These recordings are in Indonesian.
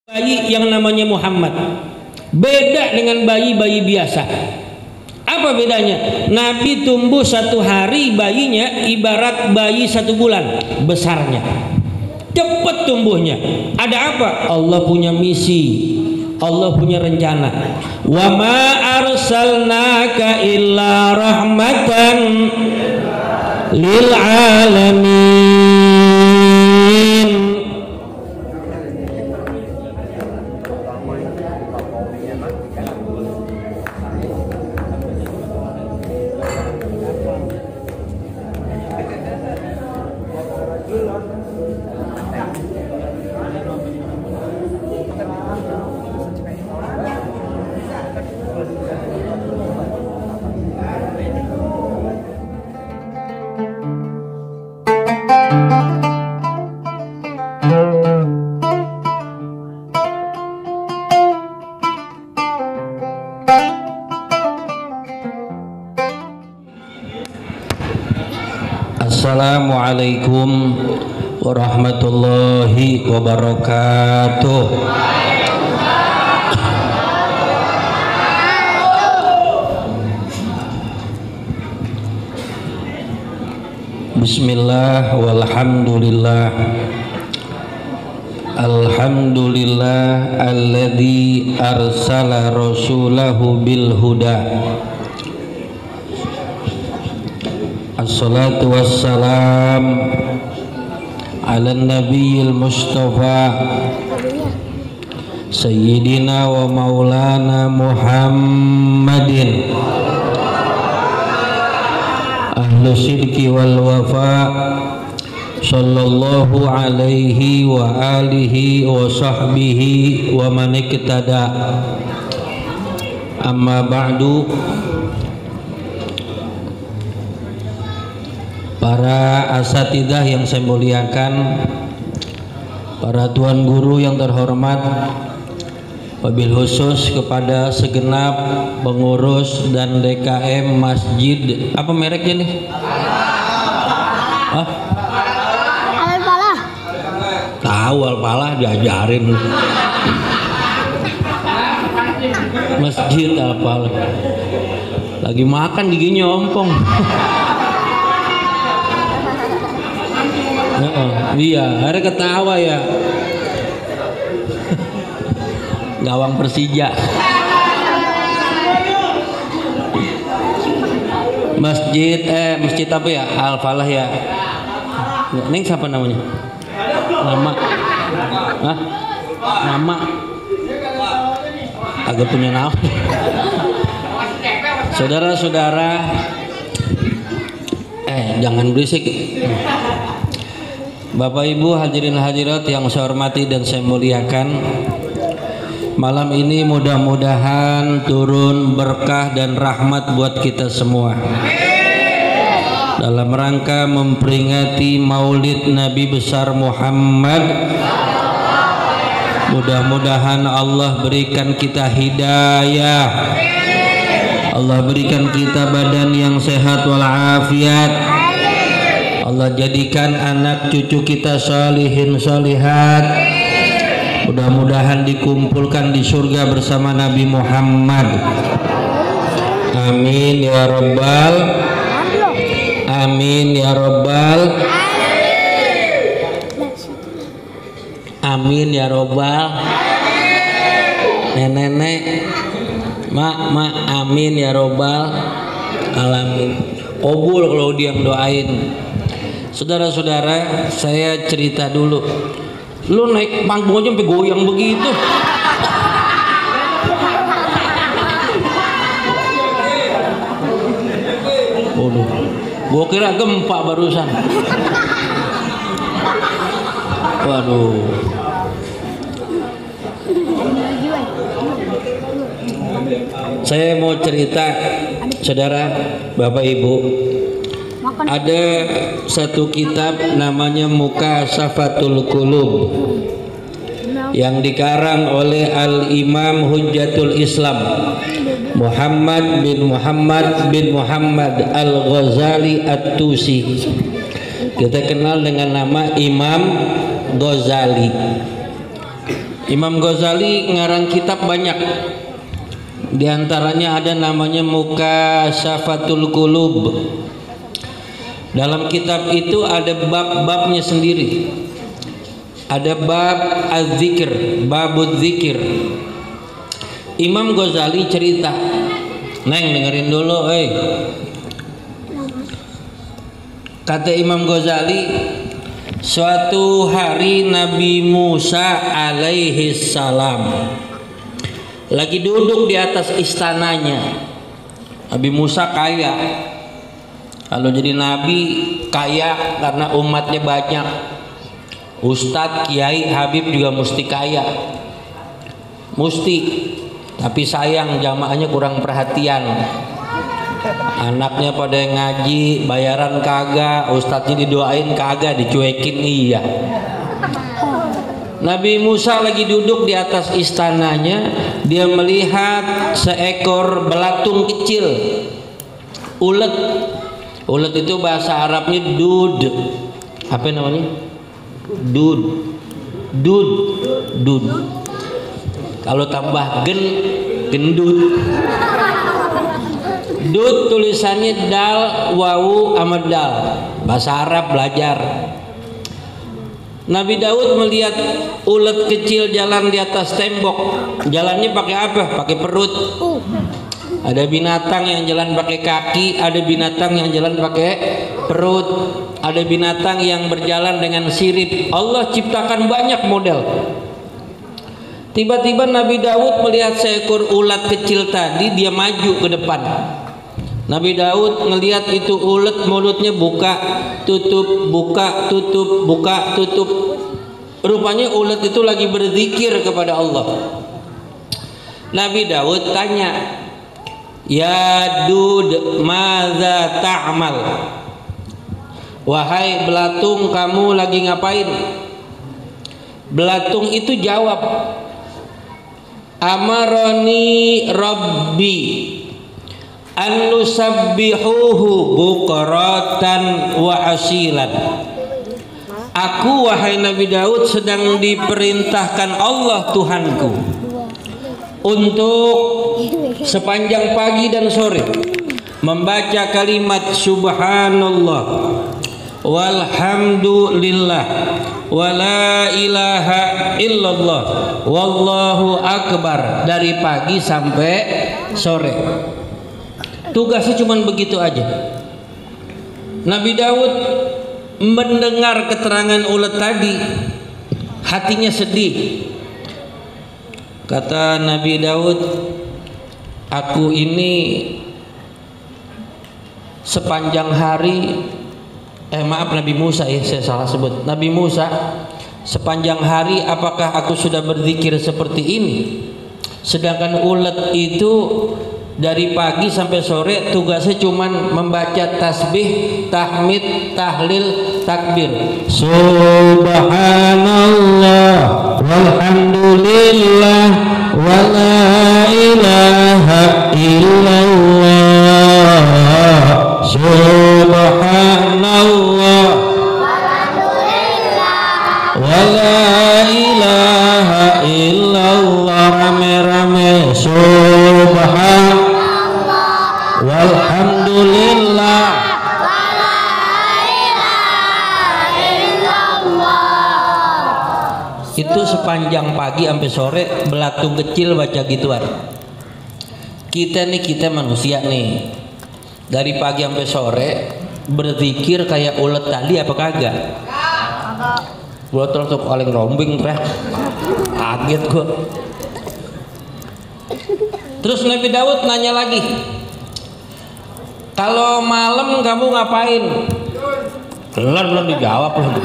Bayi yang namanya Muhammad beda dengan bayi-bayi biasa. Apa bedanya? Nabi tumbuh 1 hari, bayinya ibarat bayi 1 bulan besarnya, cepat tumbuhnya. Ada apa? Allah punya misi, Allah punya rencana. Wa ma arsalnaka illa rahmatan lil alamin. Assalamualaikum warahmatullahi wabarakatuh. Bismillah walhamdulillah. Alhamdulillah alladzi arsala rasulahu bil huda. Assalatu wassalam ala nabiyil mustafa sayyidina wa maulana Muhammadin ahlu sidqi wal wafa sallallahu alaihi wa alihi wa sahbihi wa man iktada. Amma ba'du. Para asatidzah yang saya muliakan, para tuan guru yang terhormat, wabil khusus kepada segenap pengurus dan DKM masjid, apa mereknya nih? Hah? Al-Falah. Tahu Al-Falah, diajarin Masjid Al-Falah. Lagi makan giginya ompong. Iya, ada ketawa ya. Gawang Persija. Masjid apa ya? Al-Falah ya. Neng siapa namanya? Nama? Hah? Nama? Agak punya nama. Saudara-saudara, jangan berisik. Bapak Ibu hadirin hadirat yang saya hormati dan saya muliakan, malam ini mudah-mudahan turun berkah dan rahmat buat kita semua dalam rangka memperingati Maulid Nabi besar Muhammad. Mudah-mudahan Allah berikan kita hidayah, Allah berikan kita badan yang sehat walafiat, Allah jadikan anak cucu kita sholihin sholihat. Mudah-mudahan dikumpulkan di surga bersama Nabi Muhammad. Amin ya Rabbal. Amin ya Rabbal. Amin ya Rabbal. Nenek, mak, amin ya Rabbal alamin. Kabul kalau dia yang doain. Saudara-saudara, saya cerita dulu. Lu naik panggung aja sampai goyang begitu. Waduh, gua kira gempa barusan. Waduh. Saya mau cerita, saudara, Bapak Ibu. Ada satu kitab namanya Mukasafatul Qulub yang dikarang oleh Al-Imam Hujjatul Islam Muhammad bin Muhammad Al-Ghazali At-Tusi. Kita kenal dengan nama Imam Ghazali. Imam Ghazali ngarang kitab banyak. Di antaranya ada namanya Mukasyafatul Qulub. Dalam kitab itu ada bab-babnya sendiri. Ada bab az-zikr, babuz zikir. Imam Ghazali cerita, Neng dengerin dulu, Kata Imam Ghazali, suatu hari Nabi Musa alaihi salam lagi duduk di atas istananya. Nabi Musa kaya. Kalau jadi nabi kaya karena umatnya banyak. Ustadz, kiai, habib juga mesti kaya. Mesti. Tapi sayang jamaahnya kurang perhatian. Anaknya pada ngaji, bayaran kagak, ustadznya didoain kagak, dicuekin iya. Nabi Musa lagi duduk di atas istananya, dia melihat seekor belatung kecil, ulet. Ulet itu bahasa Arabnya dud. Apa namanya? Dud. Kalau tambah gendut. Dud tulisannya dal, wawu, sama dal. Bahasa Arab belajar. Nabi Daud melihat ulet kecil jalan di atas tembok. Jalannya pakai apa? Pakai perut. Ada binatang yang jalan pakai kaki, ada binatang yang jalan pakai perut, ada binatang yang berjalan dengan sirip. Allah ciptakan banyak model. Tiba-tiba Nabi Daud melihat seekor ulat kecil tadi, dia maju ke depan. Nabi Daud ngelihat itu ulet, mulutnya buka, tutup, buka, tutup, buka, tutup. Rupanya ulet itu lagi berzikir kepada Allah. Nabi Daud tanya, "Ya Dud, madza ta'mal?" Wahai belatung, kamu lagi ngapain? Belatung itu jawab, "Amaroni Rabbi an nusabbihuhu bukratan wa asilan." Aku, wahai Nabi Daud, sedang diperintahkan Allah Tuhanku untuk sepanjang pagi dan sore membaca kalimat subhanallah walhamdulillah wala ilaha illallah wallahu akbar dari pagi sampai sore. Tugasnya cuma begitu aja. Nabi Daud mendengar keterangan ulet tadi, hatinya sedih. Kata Nabi Daud, aku ini sepanjang hari, maaf Nabi Musa ya, saya salah sebut. Nabi Musa, sepanjang hari apakah aku sudah berzikir seperti ini? Sedangkan ulet itu dari pagi sampai sore tugasnya cuman membaca tasbih, tahmid, tahlil, takbir. Subhanallah walhamdulillah wala ilaha illallah. Subhanallah walhamdulillah wala ilaha illallah. Rame-rame subhanallah walhamdulillah wala ilaha illallah. Itu sepanjang pagi sampai sore belatung kecil baca gituan. Kita manusia nih, dari pagi sampai sore berzikir kayak ulet tadi apa kagak? Gua terus paling rombing kaget gua. Terus Nabi Daud nanya lagi, kalau malam kamu ngapain? Belum dijawab loh.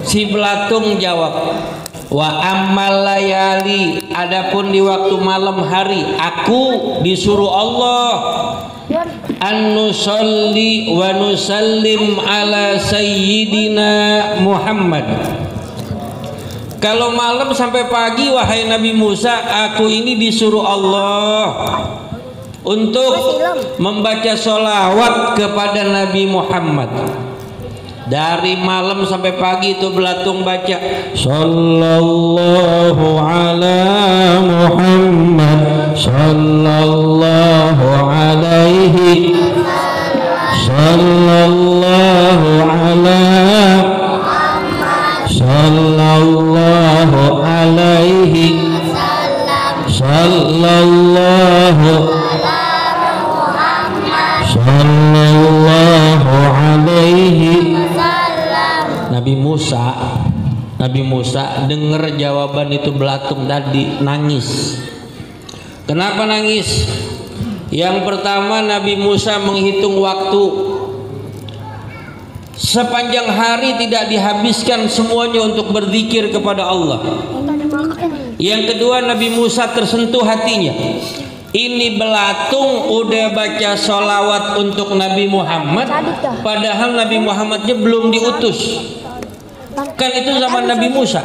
Si belatung jawab, wa ammal layali, adapun di waktu malam hari aku disuruh Allah an nusalli wa nusallim ala sayyidina Muhammad. Kalau malam sampai pagi, wahai Nabi Musa, aku ini disuruh Allah untuk membaca sholawat kepada Nabi Muhammad. Dari malam sampai pagi itu belatung baca sallallahu ala Muhammad sallallahu alaihi sallallahu ala sallallahu alaihi sallallahu sallallahu alaihi. Nabi Musa dengar jawaban itu belatung tadi, nangis. Kenapa nangis? Yang pertama, Nabi Musa menghitung waktu. Sepanjang hari tidak dihabiskan semuanya untuk berzikir kepada Allah. Yang kedua, Nabi Musa tersentuh hatinya. Ini belatung udah baca sholawat untuk Nabi Muhammad, padahal Nabi Muhammadnya belum diutus. Kan itu zaman Nabi Musa.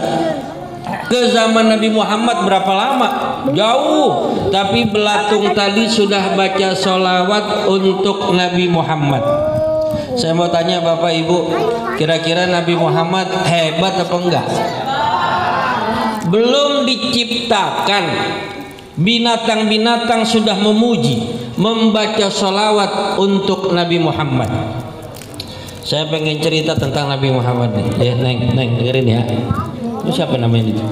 Ke zaman Nabi Muhammad berapa lama? Jauh. Tapi belatung tadi sudah baca sholawat untuk Nabi Muhammad. Saya mau tanya Bapak Ibu, kira-kira Nabi Muhammad hebat apa enggak? Belum diciptakan, binatang-binatang sudah memuji, membaca sholawat untuk Nabi Muhammad. Saya pengen cerita tentang Nabi Muhammad nih. Ya, Neng, dengerin ya. Itu siapa namanya itu?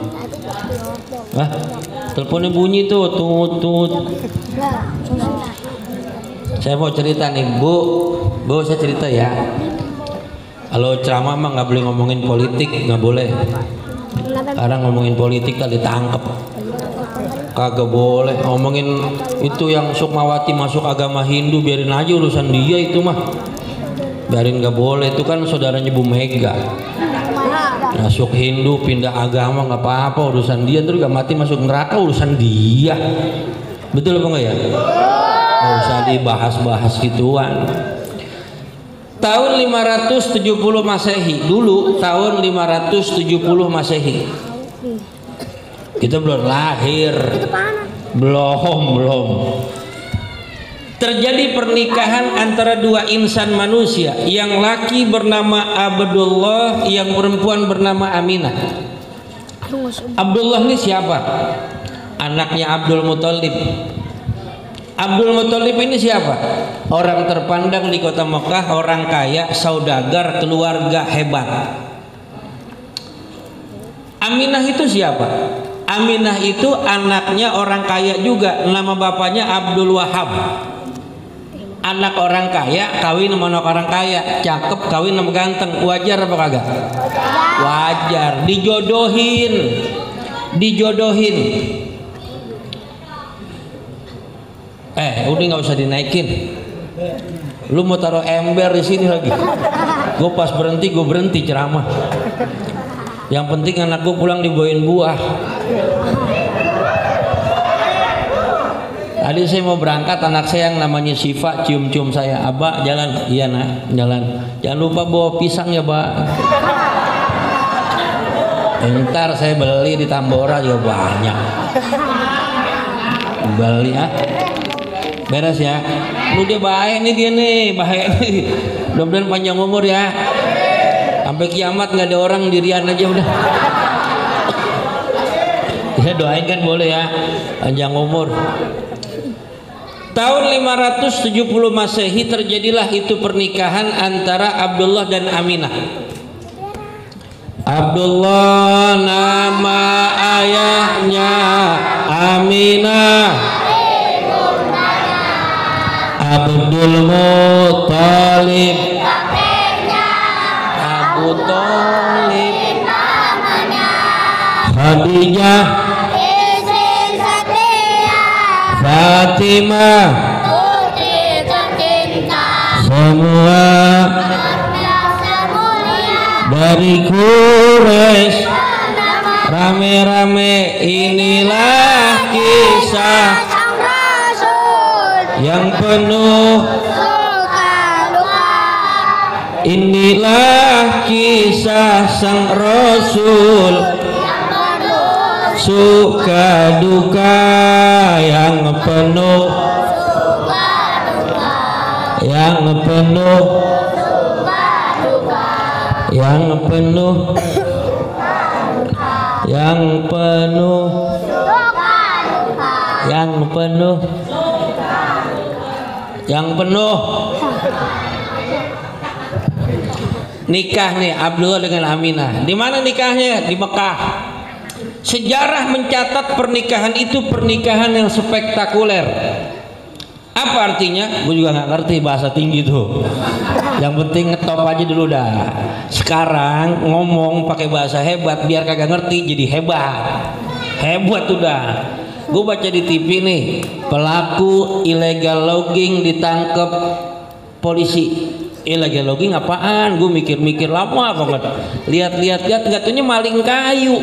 Wah, teleponnya bunyi tuh, tut. Saya mau cerita nih, Bu, saya cerita ya. Kalau ceramah mah nggak boleh ngomongin politik, nggak boleh. Sekarang ngomongin politik tadi ditangkap. Kagak boleh ngomongin itu yang Sukmawati masuk agama Hindu, biarin aja urusan dia itu mah. Biarin, nggak boleh, itu kan saudaranya Bu Mega. Masuk Hindu pindah agama nggak apa-apa, urusan dia. Terus gak mati masuk neraka, urusan dia. Betul apa enggak ya? Nggak usah dibahas-bahas gituan. Tahun 570 Masehi, dulu tahun 570 Masehi. Kita belum lahir. Belum. Terjadi pernikahan antara dua insan manusia, yang laki bernama Abdullah, yang perempuan bernama Aminah. Abdullah ini siapa? Anaknya Abdul Muthalib. Abdul Muthalib ini siapa? Orang terpandang di kota Mekah, orang kaya, saudagar, keluarga hebat. Aminah itu siapa? Aminah itu anaknya orang kaya juga, nama bapaknya Abdul Wahab. Anak orang kaya kawin sama anak orang kaya, cakep kawin sama ganteng, wajar apa kagak? Wajar. Dijodohin. Udah nggak usah dinaikin. Lu mau taruh ember di sini lagi. Gue pas berhenti, gue berhenti ceramah. Yang penting anak gue pulang dibawain buah. Tadi saya mau berangkat, anak saya yang namanya Siva cium-cium saya. Abah jalan, iya nak, jalan. Jangan lupa bawa pisang ya, Pak. Ntar saya beli di Tambora juga banyak. Beli ya. Beres ya. Lu dia bahaya nih, bahaya nih. Mudah-mudahan panjang umur ya. Sampai kiamat nggak ada orang, dirian aja udah. Ya doain kan boleh ya, panjang umur. Tahun 570 Masehi terjadilah itu pernikahan antara Abdullah dan Aminah. Abdullah nama ayahnya, Aminah Abdul Muthalib, Abu Thalib, Khadijah, Fatimah, semua dari Quraisy, rame-rame. Inilah kisah yang penuh inilah kisah sang Rasul, suka duka yang penuh yang penuh yang penuh yang penuh yang penuh nikah nih Abdullah dengan Aminah. Di mana nikahnya? Di Mekah. Sejarah mencatat pernikahan itu pernikahan yang spektakuler. Apa artinya? Gue juga nggak ngerti bahasa tinggi tuh. Yang penting ngetop aja dulu dah. Sekarang ngomong pakai bahasa hebat biar kagak ngerti jadi hebat. Hebat udah. Gue baca di TV nih, pelaku illegal logging ditangkap polisi. Illegal logging apaan? Gue mikir-mikir lama banget. Lihat-lihat nggak taunya maling kayu.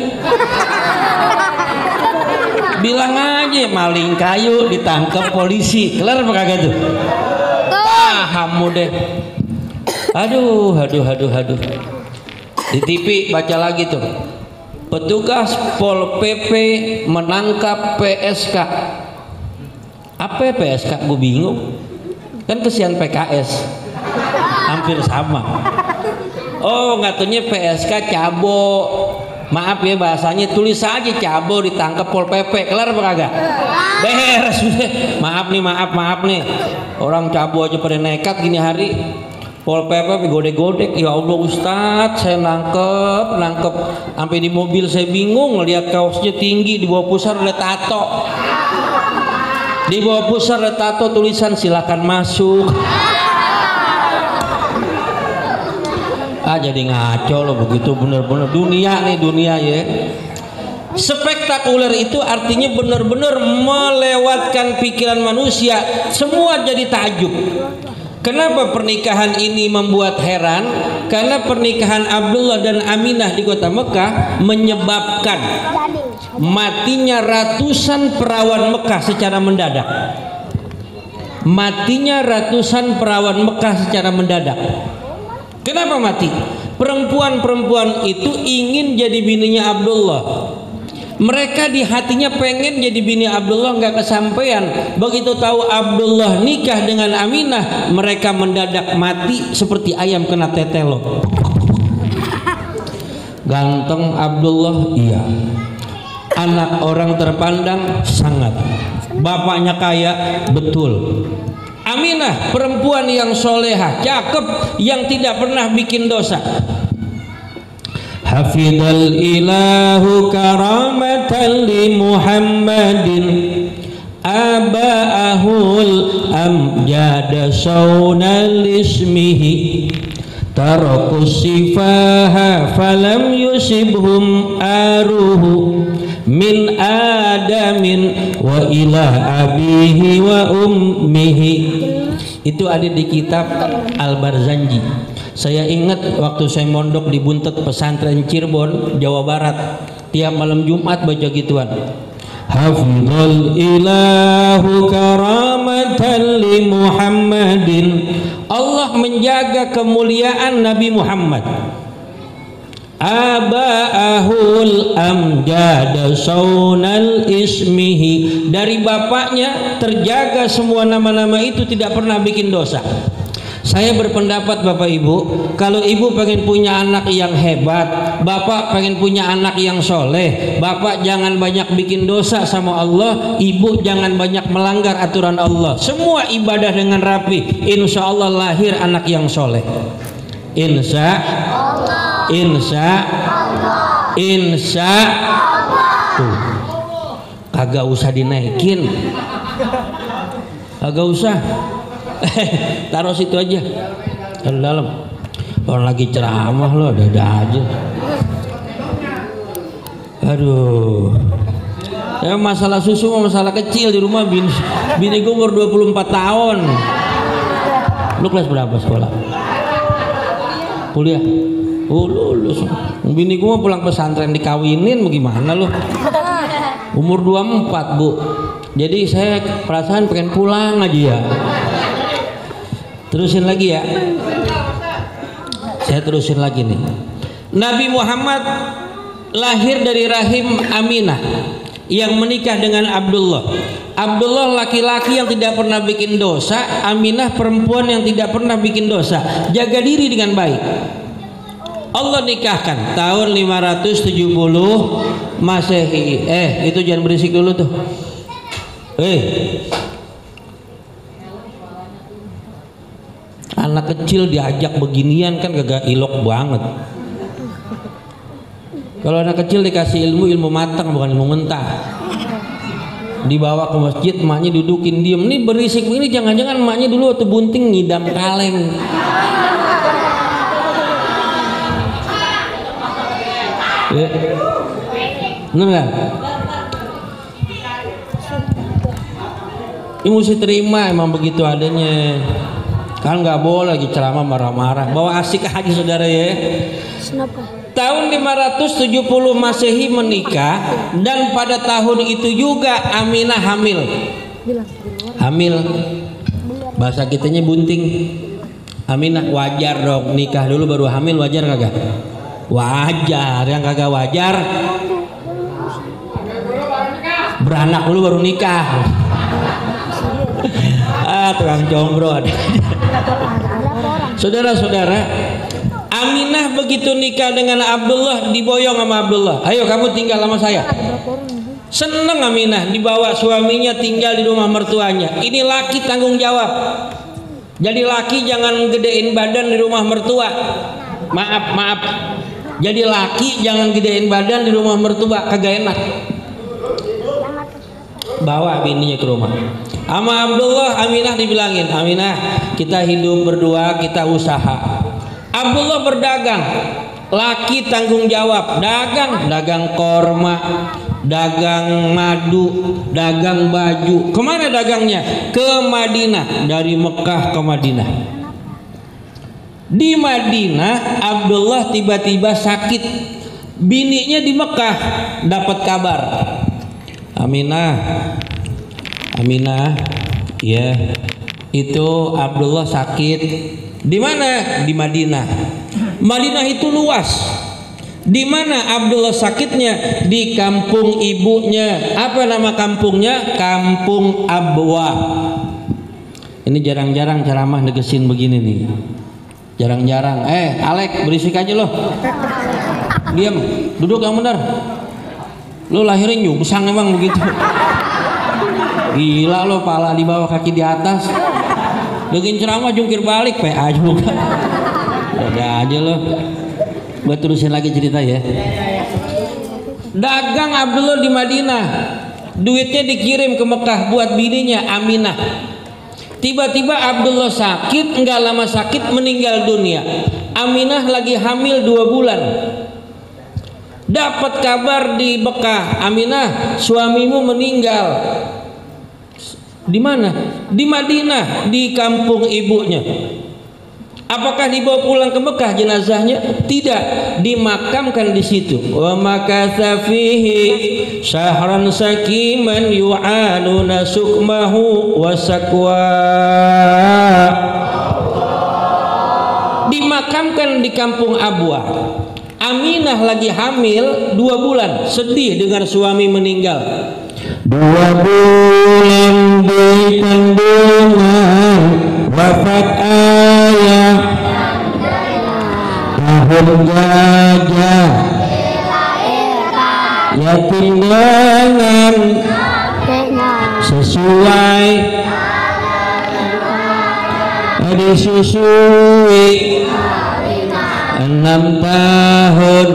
Bilang aja maling kayu ditangkap polisi. Kelar apa kagak tuh? Paham deh. Aduh. Di TV baca lagi tuh. Petugas Pol PP menangkap PSK. Apa PSK? Gue bingung. Kan kesian PKS. Hampir sama. Oh, nggak taunya PSK cabo. Maaf ya bahasanya, tulis aja cabo ditangkap Pol PP. Kelar apa kagak? Beres udah. Maaf nih. Orang cabo aja pada nekat gini hari. Pol PP godek-godek. Ya Allah Ustadz, saya nangkep. Sampai di mobil saya bingung ngeliat kaosnya tinggi, di bawah pusar ada tato. Di bawah pusar ada tato tulisan silakan masuk. Jadi ngaco loh begitu, bener-bener dunia ya. Spektakuler itu artinya benar-benar melewatkan pikiran manusia, semua jadi takjub. Kenapa pernikahan ini membuat heran? Karena pernikahan Abdullah dan Aminah di kota Mekah menyebabkan matinya ratusan perawan Mekah secara mendadak. Kenapa mati? Perempuan-perempuan itu ingin jadi bininya Abdullah. Mereka di hatinya pengen jadi bini Abdullah, nggak kesampaian. Begitu tahu Abdullah nikah dengan Aminah, mereka mendadak mati seperti ayam kena tetelo. Ganteng Abdullah, iya. Anak orang terpandang, sangat. Bapaknya kaya, betul. Aminah perempuan yang solehah, cakep, yang tidak pernah bikin dosa. Hafidhal ilahu karamatan li Muhammadin aba'ahul amjada saunal ismihi tarakus sifaha falam yusibhum aruhu min adamin wa ila abihi wa ummihi. Itu ada di kitab Al-Barzanji. Saya ingat waktu saya mondok di Buntet pesantren Cirebon, Jawa Barat, tiap malam Jumat baca gituan. Hafizul ilahu karamatan li Muhammadin. Allah menjaga kemuliaan Nabi Muhammad. Aba'ahul amjada saunal ismihi. Dari bapaknya terjaga semua nama-nama itu, tidak pernah bikin dosa. Saya berpendapat Bapak Ibu, kalau ibu pengen punya anak yang hebat, bapak pengen punya anak yang soleh, bapak jangan banyak bikin dosa sama Allah, ibu jangan banyak melanggar aturan Allah. Semua ibadah dengan rapi, insya Allah lahir anak yang soleh. Insya tuh, kagak usah dinaikin, kagak usah. Taruh situ aja di dalam. Orang lagi ceramah lo ada aja. Aduh. Ya masalah susu masalah kecil di rumah. Bini gue umur 24 tahun. Lu kelas berapa sekolah? Kuliah? Oh lulus. Bini gue pulang pesantren dikawinin bagaimana lo? Umur 24 bu. Jadi saya perasaan pengen pulang aja ya. Terusin lagi ya. Saya terusin lagi nih. Nabi Muhammad lahir dari rahim Aminah yang menikah dengan Abdullah. Abdullah laki-laki yang tidak pernah bikin dosa, Aminah perempuan yang tidak pernah bikin dosa. Jaga diri dengan baik. Allah nikahkan tahun 570 Masehi. Itu jangan berisik dulu tuh. Anak kecil diajak beginian kan gak ilok banget. Kalau anak kecil dikasih ilmu matang bukan ilmu mentah. Dibawa ke masjid, emaknya dudukin diem. Ini berisik begini, jangan-jangan emaknya dulu waktu bunting ngidam kaleng. Bener gak? Ini mesti terima, emang begitu adanya. Kan nggak boleh lagi ceramah marah-marah. Bawa asik aja saudara ya. Tahun 570 Masehi menikah, dan pada tahun itu juga Aminah hamil. Bahasa kitanya bunting. Aminah wajar dong, nikah dulu baru hamil, wajar kagak? Wajar. Yang kagak wajar beranak dulu baru nikah. Tukang jomblo ada. Saudara-saudara, Aminah begitu nikah dengan Abdullah, diboyong sama Abdullah. Ayo kamu tinggal sama saya. Seneng Aminah dibawa suaminya tinggal di rumah mertuanya. Ini laki tanggung jawab. Jadi laki jangan gedein badan di rumah mertua. Maaf. Jadi laki jangan gedein badan di rumah mertua, kagak enak. Bawa bininya ke rumah. Sama Abdullah, Aminah dibilangin, Aminah, kita hidup berdua, kita usaha. Abdullah berdagang, laki tanggung jawab, dagang korma, dagang madu, dagang baju. Kemana dagangnya? Ke Madinah, dari Mekah ke Madinah. Di Madinah, Abdullah tiba-tiba sakit. Bininya di Mekah dapat kabar, Aminah, ya, itu Abdullah sakit. Di mana? Di Madinah. Madinah itu luas. Di mana Abdullah sakitnya? Di kampung ibunya. Apa nama kampungnya? Kampung Abwa. Ini jarang-jarang ceramah negesin begini nih. Jarang-jarang. Alek, berisik aja loh. Diam, duduk yang benar. Lo lahirnya nyungsang emang begitu. Gila lo, pala di bawah kaki di atas. Bikin ceramah jungkir balik PA juga. Udah aja lo. Gue terusin lagi cerita ya. Dagang Abdullah di Madinah. Duitnya dikirim ke Mekah buat bininya Aminah. Tiba-tiba Abdullah sakit, enggak lama sakit meninggal dunia. Aminah lagi hamil 2 bulan. Dapat kabar di Mekah, Aminah, suamimu meninggal. Di mana? Di Madinah, di kampung ibunya. Apakah dibawa pulang ke Mekah jenazahnya? Tidak, dimakamkan di situ. Wa makatha fihi syahran sakiman yu'anuna sukmahu wa sakwa. Dimakamkan di kampung Abwa. Aminah lagi hamil 2 bulan, sedih dengar suami meninggal. 2 bulan di kandungan wafat ayah, tahun gajah yatim dengan sesuai disusui 6 tahun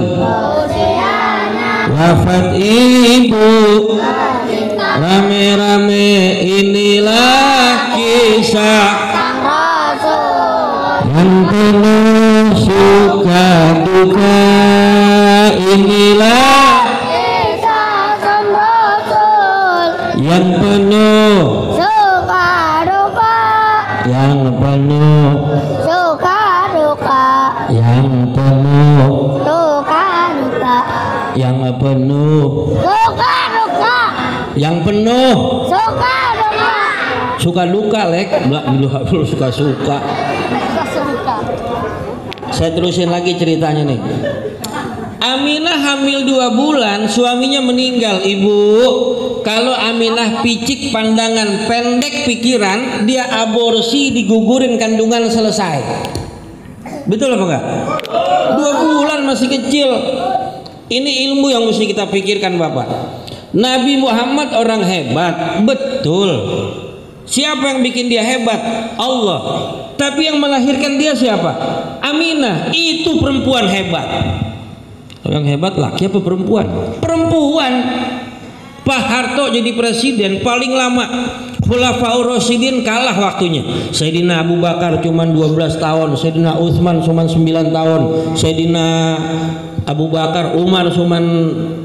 wafat ibu. Rame-rame inilah kisah yang penuh suka duka. Inilah kisah Rasul yang penuh suka duka, yang penuh suka duka, yang penuh suka duka, yang penuh suka duka, yang penuh suka duka lek. Belum suka. Saya terusin lagi ceritanya nih. Aminah hamil 2 bulan, suaminya meninggal. Ibu, kalau Aminah picik pandangan, pendek pikiran, dia aborsi, digugurin kandungan, selesai. Betul apa enggak? 2 bulan masih kecil. Ini ilmu yang mesti kita pikirkan Bapak. Nabi Muhammad orang hebat, betul. Siapa yang bikin dia hebat? Allah. Tapi yang melahirkan dia siapa? Aminah. Itu perempuan hebat. Yang hebat laki apa perempuan? Perempuan. Pak Harto jadi presiden paling lama. Khulafaur Rasyidin kalah waktunya. Sayyidina Abu Bakar cuma 12 tahun, Sayyidina Utsman cuma 9 tahun, Sayyidina Abu Bakar, Umar cuma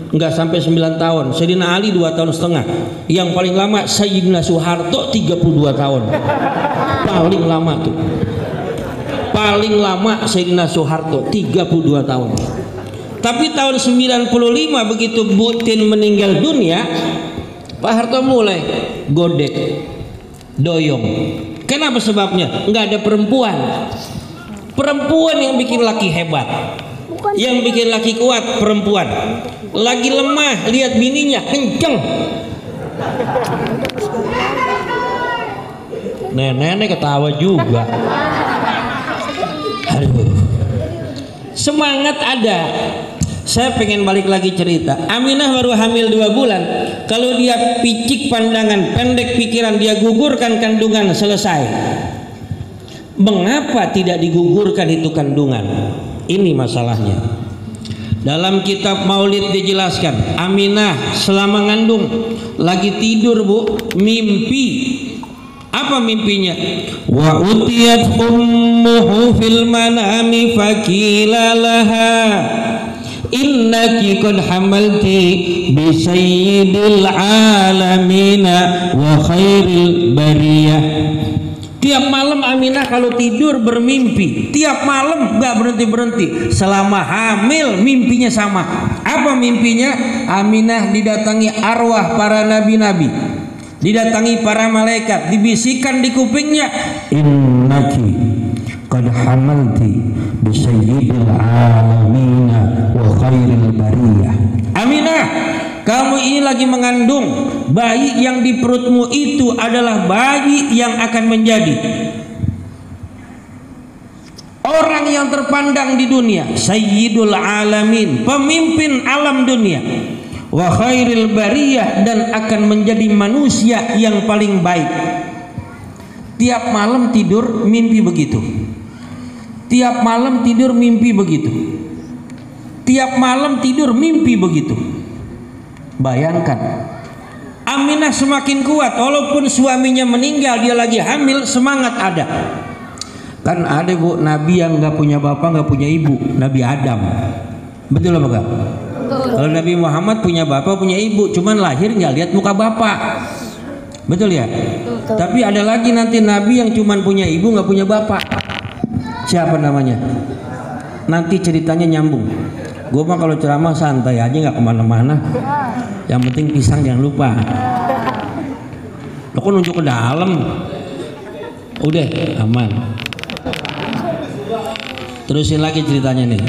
enggak sampai 9 tahun, Sayyidina Ali 2 tahun setengah. Yang paling lama Sayyidina Soeharto 32 tahun. Paling lama tuh. Paling lama Sayyidina Soeharto 32 tahun. Tapi tahun 95 begitu Butin meninggal dunia, Pak Harto mulai godek, doyong. Kenapa sebabnya? Nggak ada perempuan. Perempuan yang bikin laki hebat, yang bikin laki kuat perempuan. Lagi lemah, lihat bininya kenceng. Nenek ketawa juga. Aduh, semangat ada. Saya pengen balik lagi cerita. Aminah baru hamil 2 bulan. Kalau dia picik pandangan, pendek pikiran, dia gugurkan kandungan, selesai. Mengapa tidak digugurkan itu kandungan? Ini masalahnya. Dalam kitab Maulid dijelaskan, Aminah selama ngandung lagi tidur Bu, mimpi. Apa mimpinya? Wa utiyat ummuhu fil manami faqila laha innaki qad hamalti bi sayyidil alamin wa khairil bariyah. Tiap malam Aminah kalau tidur bermimpi, tiap malam gak berhenti-berhenti. Selama hamil mimpinya sama. Apa mimpinya? Aminah didatangi arwah para nabi-nabi, didatangi para malaikat, dibisikkan di kupingnya, innaki qad hamalti bi sayyidil alamin wa khairil bariyah. Aminah, kamu ini lagi mengandung. Bayi yang di perutmu itu adalah bayi yang akan menjadi orang yang terpandang di dunia, sayyidul alamin, pemimpin alam dunia, wa khairil bariyah, dan akan menjadi manusia yang paling baik. Tiap malam tidur mimpi begitu. Tiap malam tidur mimpi begitu. Tiap malam tidur mimpi begitu. Bayangkan, Aminah semakin kuat walaupun suaminya meninggal, dia lagi hamil, semangat ada. Kan ada Bu, nabi yang nggak punya bapak, nggak punya ibu, Nabi Adam. Betul apa enggak? Kalau Nabi Muhammad punya bapak, punya ibu, cuman lahir nggak lihat muka bapak. Betul ya? Tapi ada lagi nanti nabi yang cuman punya ibu, nggak punya bapak. Siapa namanya? Nanti ceritanya nyambung. Gue mah kalau ceramah santai aja, nggak kemana-mana. Yang penting pisang jangan lupa. Lo kok nunjuk ke dalam? Udah aman. Terusin lagi ceritanya nih.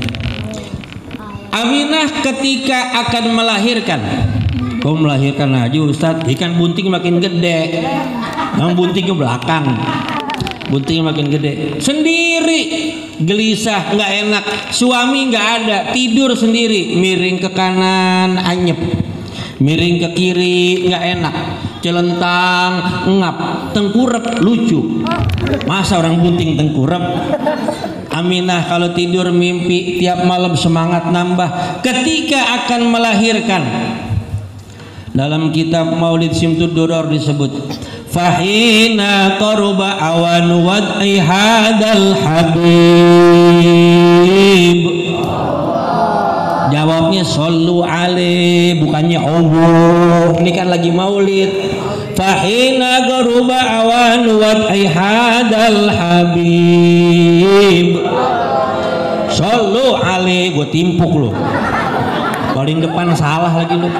Aminah ketika akan melahirkan, kok melahirkan aja Ustadz, ikan bunting makin gede, yang bunting ke belakang, bunting makin gede, sendiri, gelisah, nggak enak, suami nggak ada, tidur sendiri, miring ke kanan anyep, miring ke kiri nggak enak, celentang ngap, tengkurap lucu. Masa orang bunting tengkurap? Aminah kalau tidur mimpi, tiap malam semangat nambah ketika akan melahirkan. Dalam kitab Maulid Simtud Duror disebut, fahina qaruba awan wad'i hadal habib. Jawabnya sallu alaihi, bukannya Allah. Ini kan lagi Maulid. Fahina qaruba awan wad'i hadal habib, sallu alaihi. Gue timpuk lo, paling depan salah lagi lo.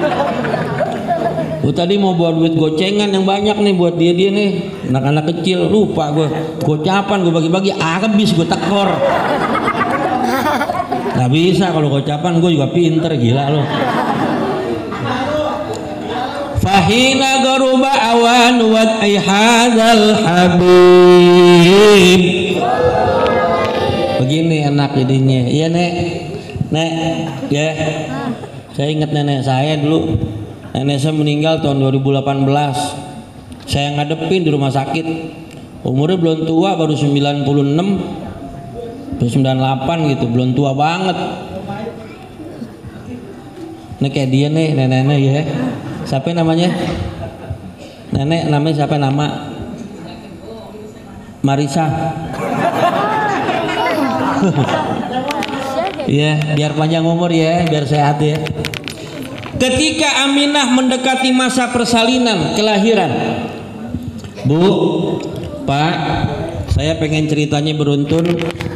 Gue tadi mau buat duit gocengan yang banyak nih buat dia nih, anak-anak kecil, lupa gue gocapan, gue bagi-bagi habis, gue tekor. Gak bisa kalau gocapan, gue juga pinter, gila lo. Fahina garuba awan wad'i hadal habib. Begini enak jadinya, iya nek. Nek, ya. Saya ingat nenek saya dulu. Nenek saya meninggal tahun 2018. Saya ngadepin di rumah sakit. Umurnya belum tua, baru 96, 98 gitu, belum tua banget. Ini kayak dia nih, nenek-nenek ya. Siapa namanya? Nenek namanya siapa nama? Marisa. Iya, biar panjang umur ya, biar sehat ya. Ketika Aminah mendekati masa persalinan kelahiran, Bu, Pak, saya pengen ceritanya beruntun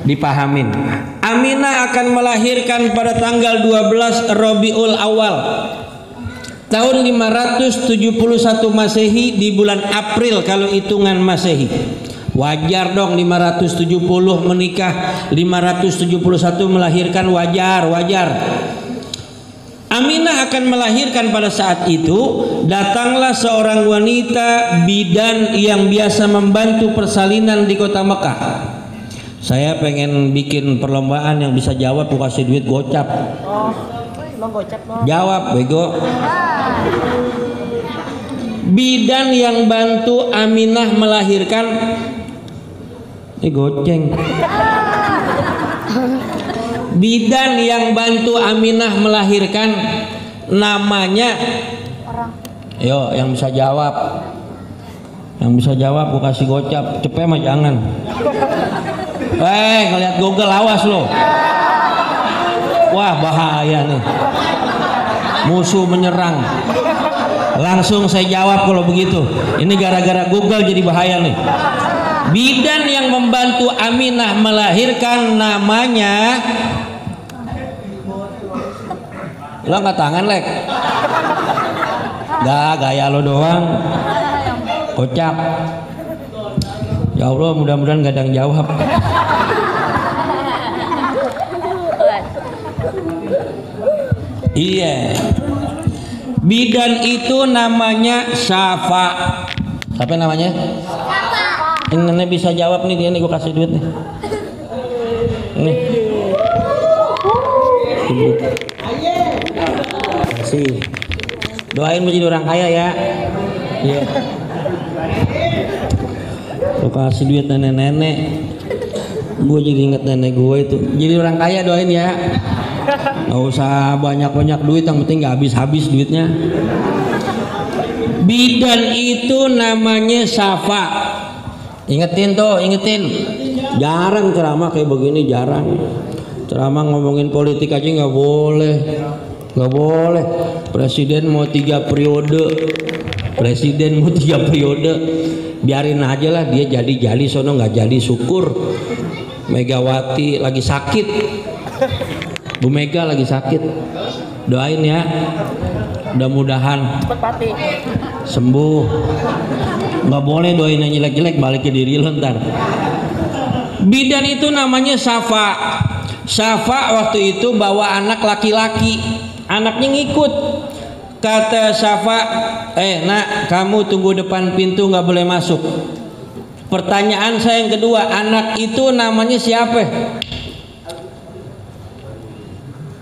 dipahamin. Aminah akan melahirkan pada tanggal 12 Rabiul Awal tahun 571 Masehi di bulan April kalau hitungan Masehi. Wajar dong 570 menikah, 571 melahirkan, wajar. Aminah akan melahirkan pada saat itu. Datanglah seorang wanita bidan yang biasa membantu persalinan di kota Mekah. Saya pengen bikin perlombaan yang bisa jawab, aku kasih duit gocap. Jawab bego. Bidan yang bantu Aminah melahirkan. Ini goceng. Bidan yang bantu Aminah melahirkan namanya, yo yang bisa jawab, aku kasih gocap. Cepet mah jangan. Ngeliat Google awas lo. Wah bahaya nih, musuh menyerang. Langsung saya jawab kalau begitu. Ini gara-gara Google jadi bahaya nih. Bidan yang membantu Aminah melahirkan namanya, lo angkat tangan lek, gaya lo doang, kocak. Ya Allah, mudah-mudahan gak ada yang jawab. Iya, bidan itu namanya Syafa. Siapa namanya? Ini nenek bisa jawab nih, dia nih, gue kasih duit nih. Nih. Kasih. Doain menjadi orang kaya ya. Iya. Gue kasih duit nenek-nenek. Gue jadi inget nenek gue itu. Jadi orang kaya, doain ya. Gak usah banyak-banyak duit, yang penting gak habis-habis duitnya. Bidan itu namanya Syafa. Ingetin. Jarang ceramah kayak begini, jarang. Ceramah ngomongin politik aja nggak boleh. Presiden mau 3 periode. Biarin aja lah, dia jadi sono nggak jadi syukur. Megawati lagi sakit. Bu Mega lagi sakit. Doain ya. Mudah-mudahan sembuh. Nggak boleh doain yang jelek-jelek, balik ke diri lo ntar. Bidan itu namanya Syafa. Syafa waktu itu bawa anak laki-laki, anaknya ngikut. Kata Syafa, nak, kamu tunggu depan pintu, nggak boleh masuk. Pertanyaan saya yang kedua, anak itu namanya siapa?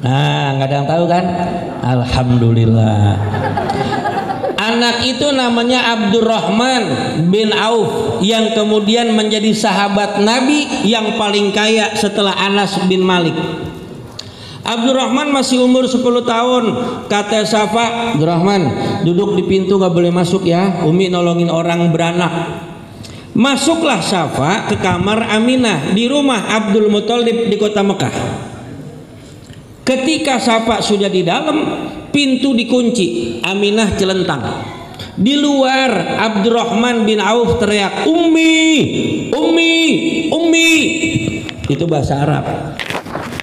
Nah, nggak ada yang tahu kan? Alhamdulillah. Anak itu namanya Abdurrahman bin Auf yang kemudian menjadi sahabat Nabi yang paling kaya setelah Anas bin Malik. Abdurrahman masih umur 10 tahun. Kata Syafa, Abdurrahman duduk di pintu, gak boleh masuk ya, Umi nolongin orang beranak. Masuklah Syafa ke kamar Aminah di rumah Abdul Muthalib di kota Mekah. Ketika Syafa sudah di dalam, pintu dikunci, Aminah celentang. Di luar Abdurrahman bin Auf teriak, Ummi. Itu bahasa Arab.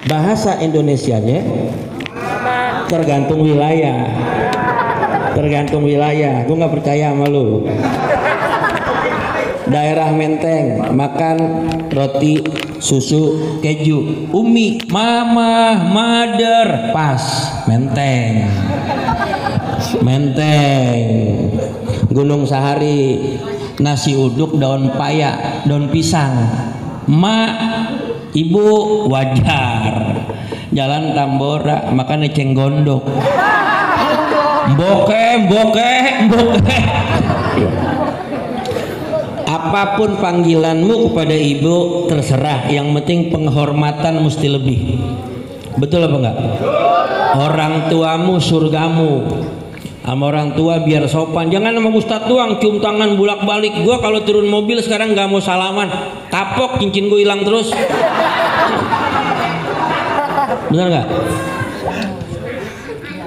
Bahasa Indonesianya tergantung wilayah. Gue nggak percaya sama lu. Daerah Menteng makan roti susu keju, Umi, Mama, Mother, pas Menteng. Gunung Sahari nasi uduk daun paya, daun pisang, Ma, Ibu, wajar. Jalan Tambora makan eceng gondok. Bokeh. Apapun panggilanmu kepada ibu terserah, yang penting penghormatan mesti lebih. Betul apa enggak? Orang tuamu surgamu. Sama orang tua biar sopan, jangan sama ustadz doang cium tangan bolak-balik. Gua kalau turun mobil sekarang nggak mau salaman, kapok cincin gue hilang terus. Bener nggak?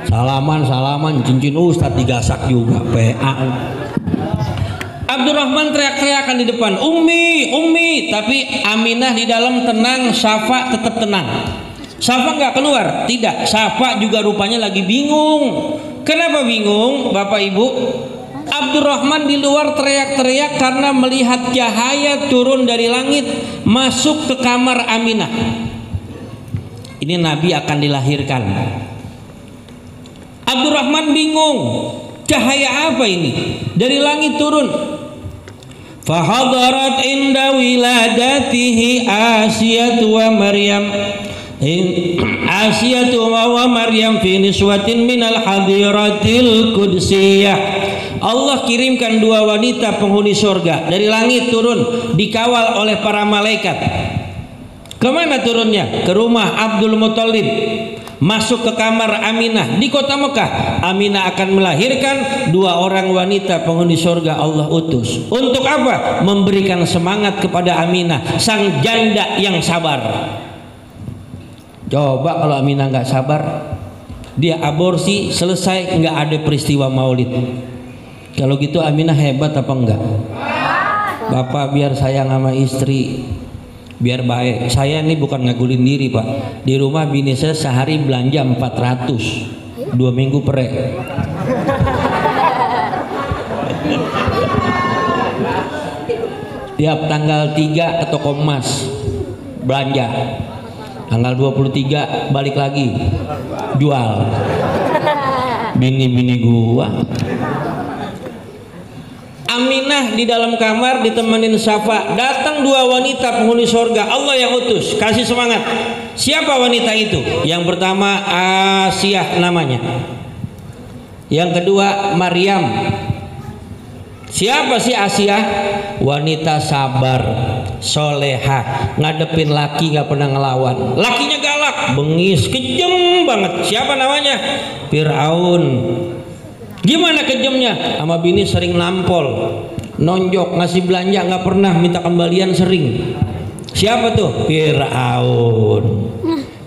Salaman cincin ustadz digasak juga. PA. Abdurrahman teriak-teriakan di depan, Ummi, tapi Aminah di dalam tenang, Syafa tetap tenang. Syafa nggak keluar, tidak. Syafa juga rupanya lagi bingung. Kenapa bingung, Bapak Ibu? Abdurrahman di luar teriak-teriak karena melihat cahaya turun dari langit masuk ke kamar Aminah. Ini Nabi akan dilahirkan. Abdurrahman bingung, cahaya apa ini? Dari langit turun. Fahadarat inda wiladatihi Asiyatu wa Maryam. Asiyatu wa Maryam fi niswatin minal hadiratil qudsiyah. Allah kirimkan dua wanita penghuni surga dari langit turun dikawal oleh para malaikat. Kemana turunnya? Ke rumah Abdul Muthalib. Masuk ke kamar Aminah di kota Mekah. Aminah akan melahirkan dua orang wanita penghuni surga Allah utus. Untuk apa? Memberikan semangat kepada Aminah, sang janda yang sabar. Coba kalau Aminah nggak sabar, dia aborsi selesai, nggak ada peristiwa maulid. Kalau gitu Aminah hebat apa enggak? Bapak biar sayang sama istri, biar baik. Saya ini bukan ngagulin diri Pak. Di rumah bini saya sehari belanja 400, 2 minggu perek. Tiap tanggal 3 ke toko emas belanja. Tanggal 23 balik lagi jual. Bini-bini gua. Aminah di dalam kamar ditemenin Syafa. Datang dua wanita penghuni surga, Allah yang utus, kasih semangat. Siapa wanita itu? Yang pertama Asiyah namanya. Yang kedua Maryam. Siapa sih Asiyah? Wanita sabar, solehah, ngadepin laki nggak pernah ngelawan. Lakinya galak, bengis, kejam banget. Siapa namanya? Fir'aun. Gimana kejamnya? Sama bini sering nampol, nonjok, ngasih belanja nggak pernah minta kembalian sering. Siapa tuh? Fir'aun.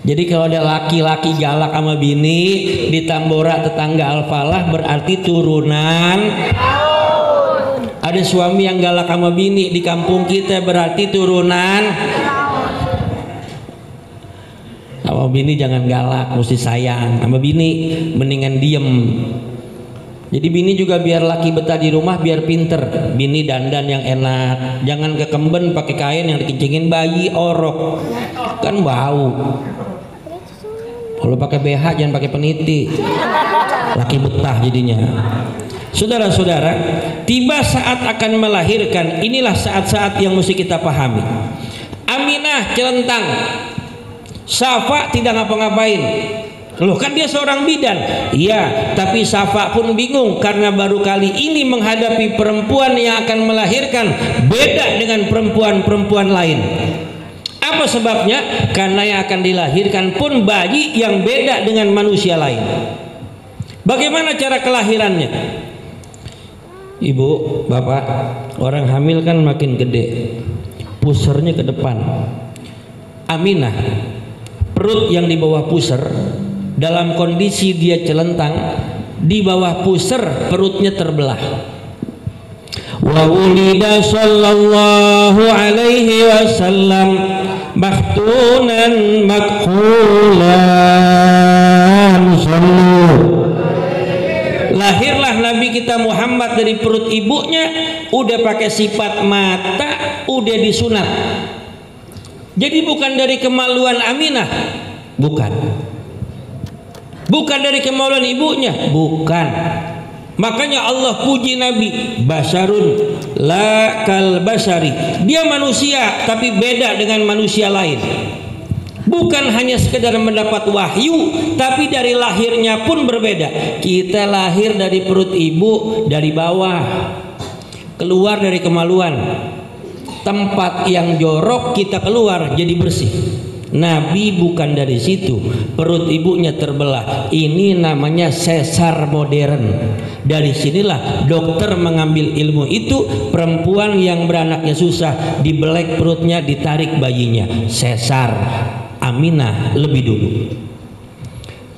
Jadi kalau ada laki-laki galak sama bini di Tambora tetangga Al-Falah berarti turunan. Ada suami yang galak sama bini di kampung kita berarti turunan. Sama bini jangan galak, mesti sayang. Sama bini mendingan diem. Jadi bini juga biar laki betah di rumah biar pinter. Bini dandan yang enak, jangan kekemben pakai kain yang dikencingin bayi orok, kan bau. Kalau pakai BH jangan pakai peniti, laki betah jadinya. Saudara-saudara, tiba saat akan melahirkan, inilah saat-saat yang mesti kita pahami. Aminah celentang, Syafa tidak ngapa-ngapain. Loh kan dia seorang bidan. Iya, tapi Syafa pun bingung karena baru kali ini menghadapi perempuan yang akan melahirkan, beda dengan perempuan-perempuan lain. Apa sebabnya? Karena yang akan dilahirkan pun bayi yang beda dengan manusia lain. Bagaimana cara kelahirannya? Ibu, bapak, orang hamil kan makin gede, pusernya ke depan. Aminah, perut yang di bawah puser, dalam kondisi dia celentang, di bawah puser perutnya terbelah. Wa wulida sallallahu alaihi wasallam maktunan makhulan sallu. Lahirlah Nabi kita Muhammad dari perut ibunya udah pakai sifat mata, udah disunat. Jadi bukan dari kemaluan Aminah, bukan. Bukan dari kemaluan ibunya, bukan. Makanya Allah puji Nabi, basarun la kal basari. Dia manusia tapi beda dengan manusia lain. Bukan hanya sekedar mendapat wahyu, tapi dari lahirnya pun berbeda. Kita lahir dari perut ibu dari bawah, keluar dari kemaluan. Tempat yang jorok kita keluar jadi bersih. Nabi bukan dari situ, perut ibunya terbelah. Ini namanya sesar modern. Dari sinilah dokter mengambil ilmu itu. Perempuan yang beranaknya susah, dibelek perutnya, ditarik bayinya, sesar. Aminah lebih dulu.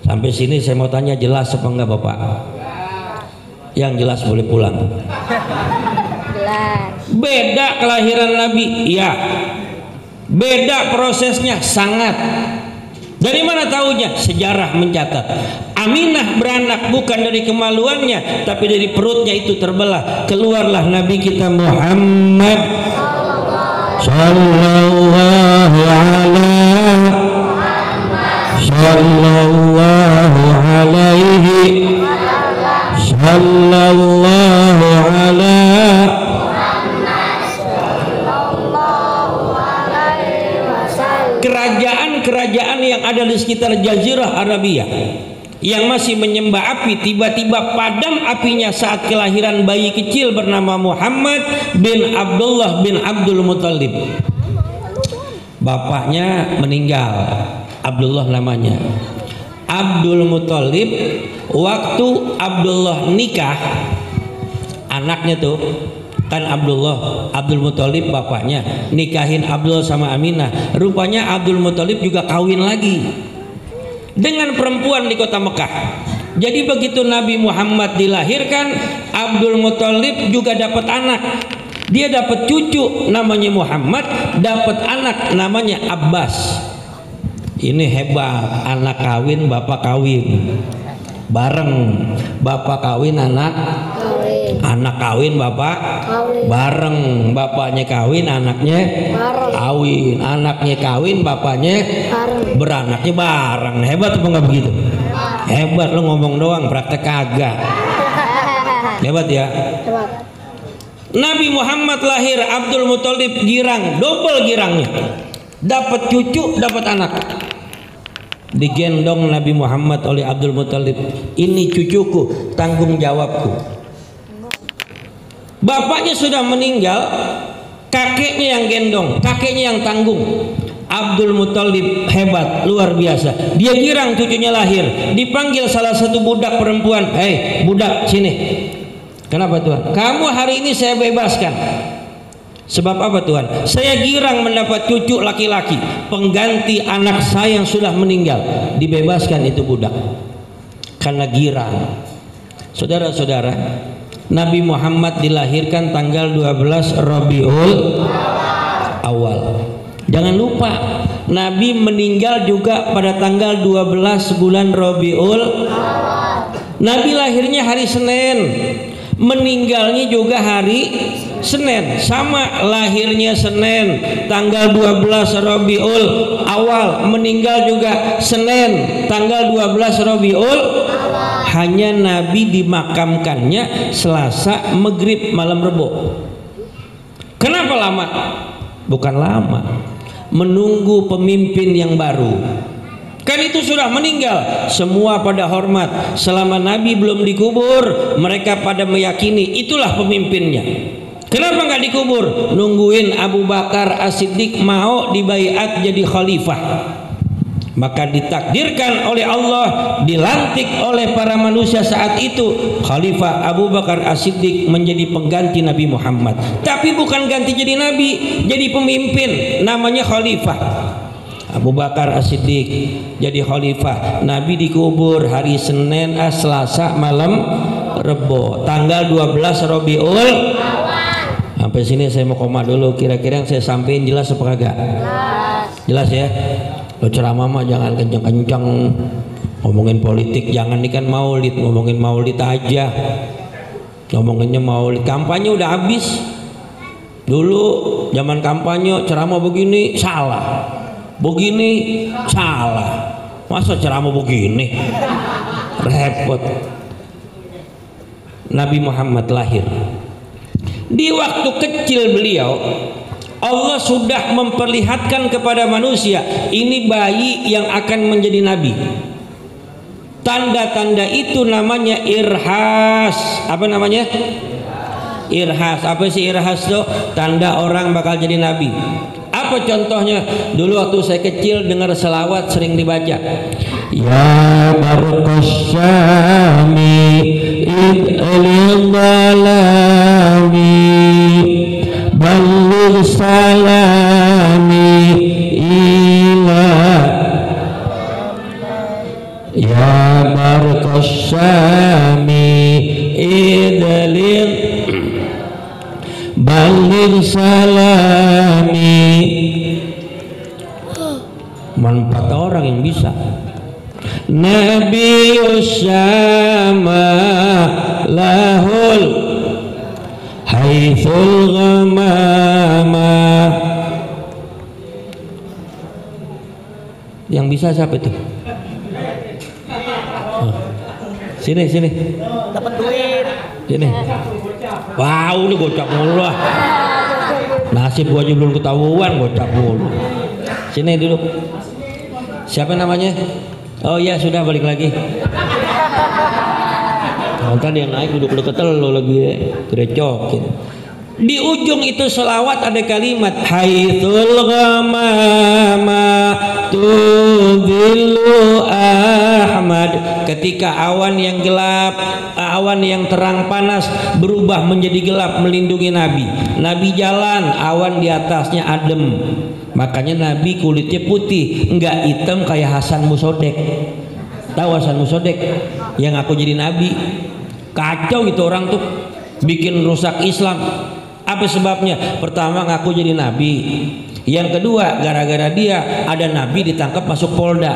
Sampai sini saya mau tanya, jelas apa enggak Bapak? Yang jelas boleh pulang. Jelas. Beda kelahiran Nabi, ya. Beda prosesnya, sangat. Dari mana tahunya? Sejarah mencatat. Aminah beranak bukan dari kemaluannya, tapi dari perutnya itu terbelah. Keluarlah Nabi kita Muhammad sallallahu alaihi sallallahu alaihi kerajaan-kerajaan yang ada di sekitar Jazirah Arabia yang masih menyembah api, tiba-tiba padam apinya saat kelahiran bayi kecil bernama Muhammad bin Abdullah bin Abdul Muttalib. Bapaknya meninggal, Abdullah namanya. Abdul Muttalib, waktu Abdullah nikah, anaknya tuh kan Abdul Muttalib bapaknya nikahin Abdullah sama Aminah. Rupanya Abdul Muttalib juga kawin lagi dengan perempuan di kota Mekah. Jadi begitu Nabi Muhammad dilahirkan, Abdul Muttalib juga dapat anak. Dia dapat cucu namanya Muhammad, dapat anak namanya Abbas. Ini hebat, anak kawin bapak kawin bareng, bapak kawin anak kawin bapak bareng, bapaknya kawin anaknya kawin, anaknya kawin bapaknya beranaknya bareng. Hebat apa enggak begitu? Hebat. Lo ngomong doang, praktek kagak. Hebat ya. Nabi Muhammad lahir, Abdul Muttalib girang, double girangnya, dapat cucu dapat anak. Digendong Nabi Muhammad oleh Abdul Muttalib, ini cucuku, tanggung jawabku. Bapaknya sudah meninggal, kakeknya yang gendong, kakeknya yang tanggung. Abdul Muttalib hebat, luar biasa. Dia girang cucunya lahir, dipanggil salah satu budak perempuan, "Hei budak, sini." "Kenapa Tuhan?" "Kamu hari ini saya bebaskan." "Sebab apa Tuhan?" "Saya girang mendapat cucu laki-laki, pengganti anak saya yang sudah meninggal." Dibebaskan itu budak karena girang. Saudara-saudara, Nabi Muhammad dilahirkan tanggal 12 Rabiul Awal. Jangan lupa Nabi meninggal juga pada tanggal 12 bulan Rabiul. Nabi lahirnya hari Senin, meninggalnya juga hari Senin, sama lahirnya Senin tanggal 12 Rabiul Awal, meninggal juga Senin tanggal 12 Rabiul. Hanya Nabi dimakamkannya Selasa Maghrib malam Rebo. Kenapa lama? Bukan lama, menunggu pemimpin yang baru. Kan itu sudah meninggal, semua pada hormat. Selama Nabi belum dikubur, mereka pada meyakini itulah pemimpinnya. Kenapa nggak dikubur? Nungguin Abu Bakar As-Siddiq mau dibaiat jadi khalifah. Maka ditakdirkan oleh Allah, dilantik oleh para manusia saat itu, Khalifah Abu Bakar As-Siddiq menjadi pengganti Nabi Muhammad. Tapi bukan ganti jadi Nabi, jadi pemimpin, namanya Khalifah. Abu Bakar As-Siddiq jadi Khalifah. Nabi dikubur hari Senin, Selasa malam Rebo, tanggal 12 Rabiul. Sampai sini saya mau koma dulu. Kira-kira yang saya sampaikan jelas apa kagak? Jelas ya. Lo ceramah mah jangan kencang-kencang ngomongin politik, jangan. Ini kan maulid, ngomongin maulid aja. Ngomonginnya maulid, kampanye udah habis. Dulu zaman kampanye ceramah begini salah, begini salah. Masa ceramah begini? Repot. Nabi Muhammad lahir. Di waktu kecil beliau, Allah sudah memperlihatkan kepada manusia ini bayi yang akan menjadi nabi. Tanda-tanda itu namanya irhas. Apa namanya? Irhas. Apa sih irhas tuh? Tanda orang bakal jadi nabi. Apa contohnya? Dulu waktu saya kecil dengar selawat sering dibaca. Ya barqasyami id'alil dalami balil salami ila ya barqasyami id'alil balil salami. Manfaat orang yang bisa. Nabi Usama lahul haitsul ghamama. Yang bisa siapa itu? Sini. Dapat duit. Sini. Wow, lu gocap mulu lah. Nasib gua aja belum ketahuan, gocap mulu. Sini duduk. Siapa namanya? Oh iya, sudah balik lagi. Ntar dia naik duduk deket lo lagi gerecokin. Di ujung itu selawat ada kalimat haitsul ghamama tudhillu Ahmad. Ketika awan yang gelap, awan yang terang panas berubah menjadi gelap melindungi Nabi. Nabi jalan, awan di atasnya adem. Makanya Nabi kulitnya putih, enggak hitam kayak Hasan Musodek. Tahu Hasan Musodek yang aku jadi Nabi? Kacau gitu orang tuh, bikin rusak Islam. Apa sebabnya? Pertama ngaku jadi nabi, yang kedua gara-gara dia ada nabi ditangkap masuk Polda,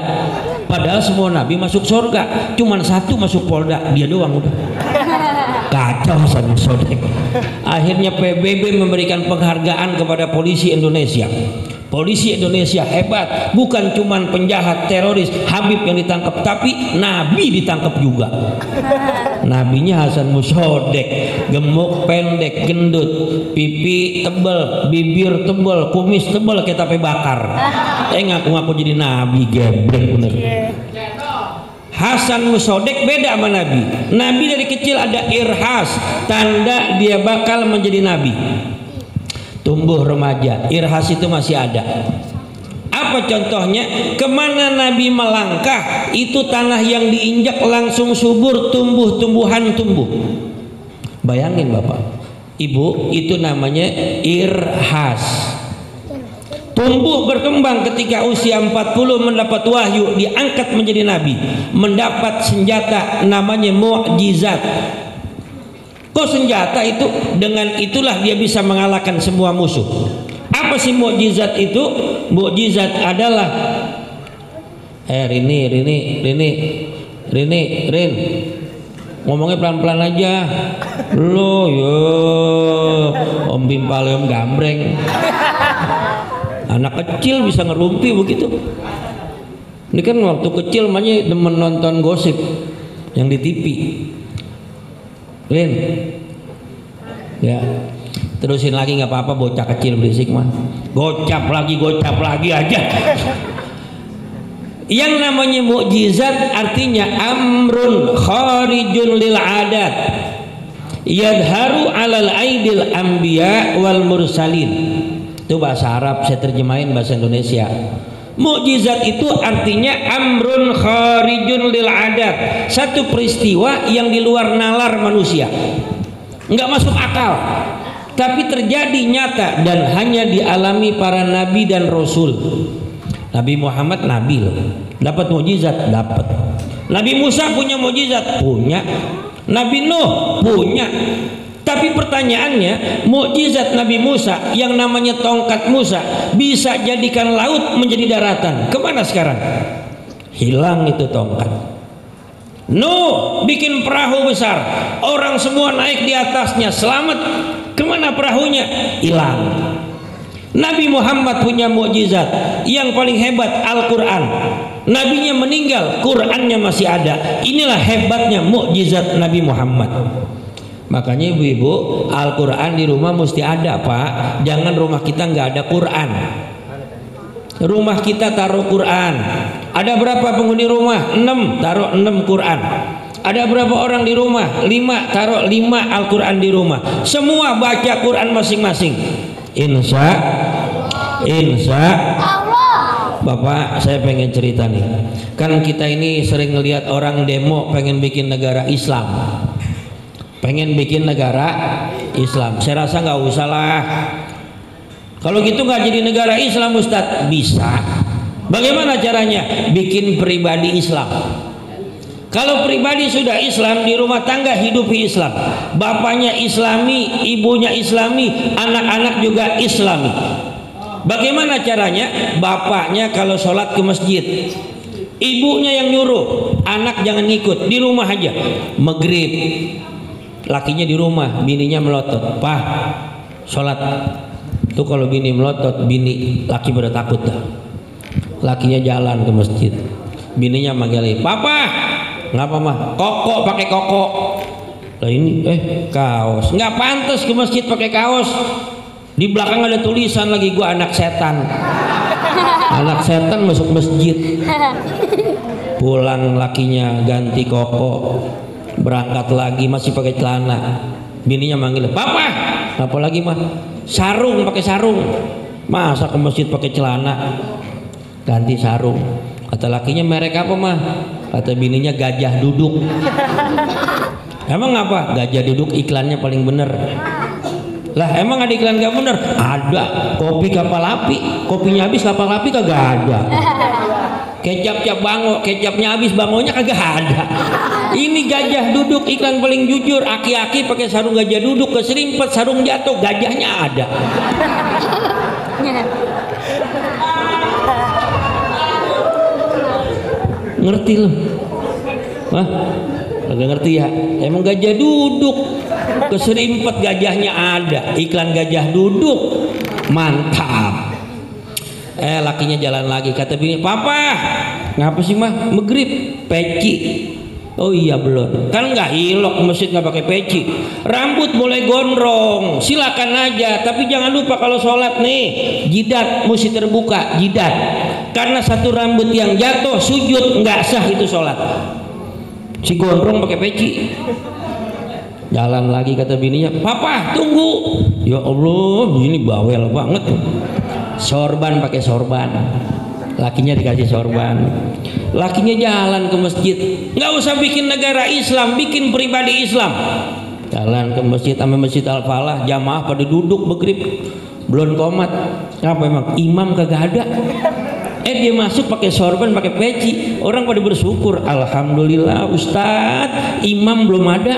padahal semua nabi masuk surga, cuman satu masuk Polda, dia doang udah. Kacau Hasan Musodek. Akhirnya PBB memberikan penghargaan kepada polisi Indonesia. Polisi Indonesia hebat, bukan cuman penjahat teroris Habib yang ditangkap, tapi nabi ditangkap juga. Nabinya Hasan Musodek, gemuk, pendek, gendut, pipi tebal, bibir tebal, kumis tebal kayak tape bakar. Ngaku-ngaku jadi nabi, geblek bener. Hasan Musodek beda sama nabi. Nabi dari kecil ada irhas, tanda dia bakal menjadi nabi. Tumbuh remaja, irhas itu masih ada. Apa contohnya? Kemana Nabi melangkah, itu tanah yang diinjak langsung subur, tumbuh-tumbuhan tumbuh. Bayangin Bapak, Ibu, itu namanya irhas. Tumbuh berkembang ketika usia 40 mendapat wahyu, diangkat menjadi Nabi, mendapat senjata namanya mukjizat. Kok senjata itu? Dengan itulah dia bisa mengalahkan semua musuh. Apa sih mukjizat itu? Mukjizat adalah Rin, ngomongnya pelan-pelan aja. Lo yo Om Bimpal, Om Gambreng. Anak kecil bisa ngerumpi begitu. Ini kan waktu kecil makanya demen nonton gosip yang di TV. Rin, ya terusin lagi nggak apa-apa, bocah kecil berisik mah. Gocap lagi aja. Yang namanya mukjizat artinya amrun kharijun lil adat yadharu alal aidil anbiya wal mursalin. Itu bahasa Arab, saya terjemahin bahasa Indonesia. Mukjizat itu artinya amrun kharijun lil adat, satu peristiwa yang di luar nalar manusia, nggak masuk akal, tapi terjadi nyata dan hanya dialami para nabi dan rasul. Nabi Muhammad nabi loh, dapat mukjizat, dapat. Nabi Musa punya mukjizat, punya. Nabi Nuh punya. Tapi pertanyaannya, mukjizat Nabi Musa yang namanya tongkat Musa bisa jadikan laut menjadi daratan. Kemana sekarang? Hilang itu tongkat. Nuh bikin perahu besar, orang semua naik di atasnya, selamat. Kemana perahunya? Hilang. Nabi Muhammad punya mukjizat yang paling hebat, Al-Quran. Nabinya meninggal, Qurannya masih ada. Inilah hebatnya mukjizat Nabi Muhammad. Makanya ibu-ibu, Al-Quran di rumah mesti ada, Pak. Jangan rumah kita nggak ada Quran. Rumah kita taruh Quran. Ada berapa penghuni rumah? 6, taruh 6 Quran. Ada berapa orang di rumah? 5, taruh 5 Al-Quran di rumah. Semua baca Quran masing-masing. Insya Bapak, saya pengen cerita nih. Kan kita ini sering ngelihat orang demo pengen bikin negara Islam. Pengen bikin negara Islam. Saya rasa nggak usah lah. Kalau gitu nggak jadi negara Islam, Ustadz. Bisa. Bagaimana caranya? Bikin pribadi Islam. Kalau pribadi sudah Islam, di rumah tangga hidupi Islam. Bapaknya Islami, ibunya Islami, anak-anak juga Islami. Bagaimana caranya? Bapaknya kalau sholat ke masjid, ibunya yang nyuruh, anak jangan ngikut, di rumah aja. Maghrib, lakinya di rumah, bininya melotot. Pak, sholat. Tuh kalau bini melotot, laki pada takut dah. Lakinya jalan ke masjid, bininya manggil, Papa, ngapa mah? Koko, pakai koko. Lah ini, kaos. Nggak pantas ke masjid pakai kaos. Di belakang ada tulisan lagi, gua anak setan. Anak setan masuk masjid. Pulang lakinya ganti koko, berangkat lagi masih pakai celana. Bininya manggil, Papa, apa lagi mah? Sarung, pakai sarung. Masa ke masjid pakai celana? Ganti sarung. Kata lakinya, merek apa mah? Kata bininya, Gajah Duduk. Emang apa? Gajah Duduk iklannya paling bener. Lah emang ada iklan gak bener? Ada. Kopi kapal api, kopinya habis kapal api kagak ada. Kecap bango, kecapnya habis bangonya kagak ada. Ini Gajah Duduk iklan paling jujur. Aki-aki pakai sarung gajah duduk, keserimpet sarung jatuh, gajahnya ada. Ngerti loh? Hah? Kagak ngerti ya? Emang Gajah Duduk, keserimpet gajahnya ada. Iklan Gajah Duduk, mantap. Lakinya jalan lagi, kata bini, Papa, ngapa sih mah? Maghrib, peci. Oh iya belum. Kan nggak hilok ke masjid nggak pakai peci. Rambut boleh gondrong, silakan aja. Tapi jangan lupa kalau sholat nih, jidat mesti terbuka, jidat. Karena satu rambut yang jatuh sujud nggak sah itu sholat. Si gondrong pakai peci. Jalan lagi, kata bininya, Papa tunggu. Ya Allah, ini bawel banget. Sorban, pakai sorban. Lakinya dikasih sorban. Lakinya jalan ke masjid. Nggak usah bikin negara Islam, bikin pribadi Islam. Jalan ke masjid, sama Masjid Al-Falah, jamaah pada duduk maghrib, belum komat. Apa emang imam kagak ada? Dia masuk pakai sorban, pakai peci. Orang pada bersyukur, alhamdulillah Ustadz, imam belum ada.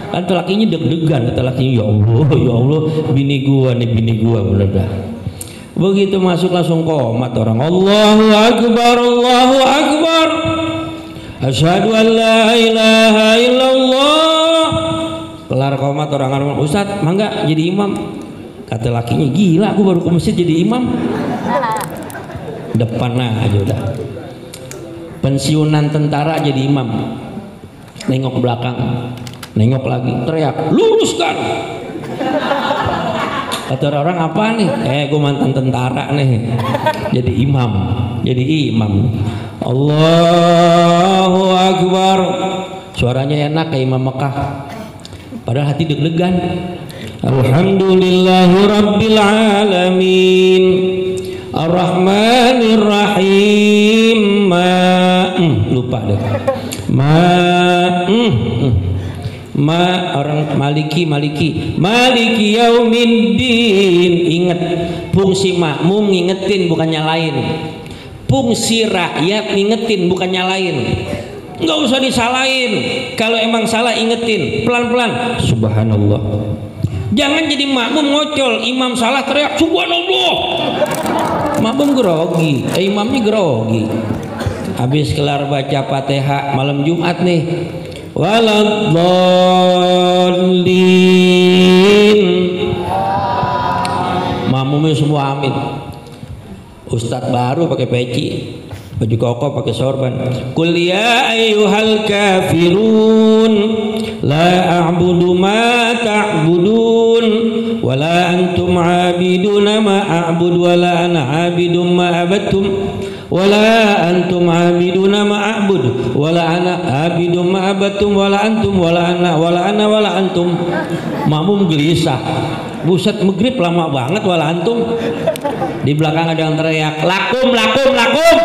Kata lakinya deg-degan, kata lakinya, ya Allah, bini gua bener-bener. Begitu masuk langsung komat orang. Allahu Akbar, Allahu Akbar. Asyhadu an la ilaha illallah. Kelar komat orang, Ustadz, mangga jadi imam. Kata lakinya, gila, aku baru ke masjid jadi imam. Depan aja udah. Pensiunan tentara jadi imam. Nengok belakang, nengok lagi, teriak, luruskan. Kata orang, apa nih? Gue mantan tentara nih. Jadi imam. Allahu Akbar. Suaranya enak kayak Imam Mekah. Padahal hati deg-degan. Alhamdulillahi Rabbil Alamin, Ar-Rahmanir Rahim. Lupa deh. Orang maliki yaumiddin. Ingat, fungsi makmum ngingetin bukan nyalain, fungsi rakyat ngingetin bukan nyalain. Nggak usah disalahin, kalau emang salah ingetin pelan-pelan. Subhanallah. Jangan jadi makmum ngocol, imam salah teriak subhanallah. Makmum grogi, imamnya grogi. Habis kelar baca Fatihah malam Jumat nih, waladdallin, makmumnya semua amin. Ustadz baru pakai peci, baju koko pakai sorban. Qul ya ayyuhal kafirun la a'budu ma ta'budun wala antum 'abiduna ma a'budu wala ana 'abidum ma abattum wala antum 'abiduna ma a'budu wala ana 'abidum ma abattum wala antum wala ana wala antum. Makmum gelisah. Buset, maghrib lama banget wala antum. Di belakang ada yang teriak lakum lakum lakum.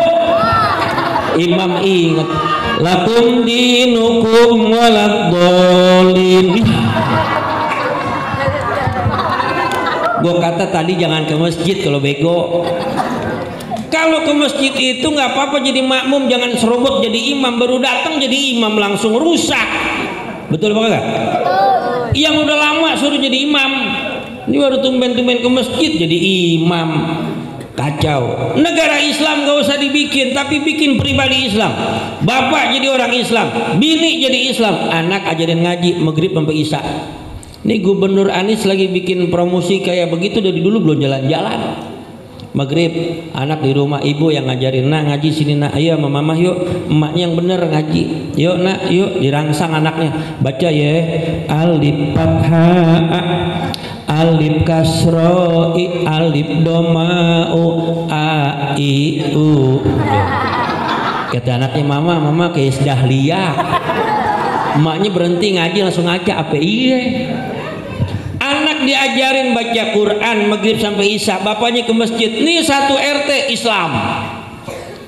Imam ingat lakum dinukum waladhdallin. Gua kata tadi jangan ke masjid kalau bego. Kalau ke masjid itu nggak apa-apa jadi makmum, jangan serobot jadi imam. Baru datang jadi imam langsung rusak. Betul apa enggak? Yang udah lama suruh jadi imam, ini baru tumben-tumben ke masjid jadi imam. Kacau. Negara Islam gak usah dibikin, tapi bikin pribadi Islam. Bapak jadi orang Islam, bini jadi Islam, anak ajarin ngaji maghrib sampai isya. Ini Gubernur Anies lagi bikin promosi kayak begitu, dari dulu belum jalan-jalan. Maghrib anak di rumah, ibu yang ngajarin, nah ngaji sini nak, ayo sama mama yuk, emaknya yang bener ngaji, yuk nak yuk, dirangsang anaknya, baca ya alif fathah alif kasro i alif doma u a i u. Kata anaknya, mama kayak Dahlia. Emaknya berhenti ngaji langsung ngaca, apa iya. Anak diajarin baca Quran maghrib sampai isya, bapaknya ke masjid. Ini satu RT Islam.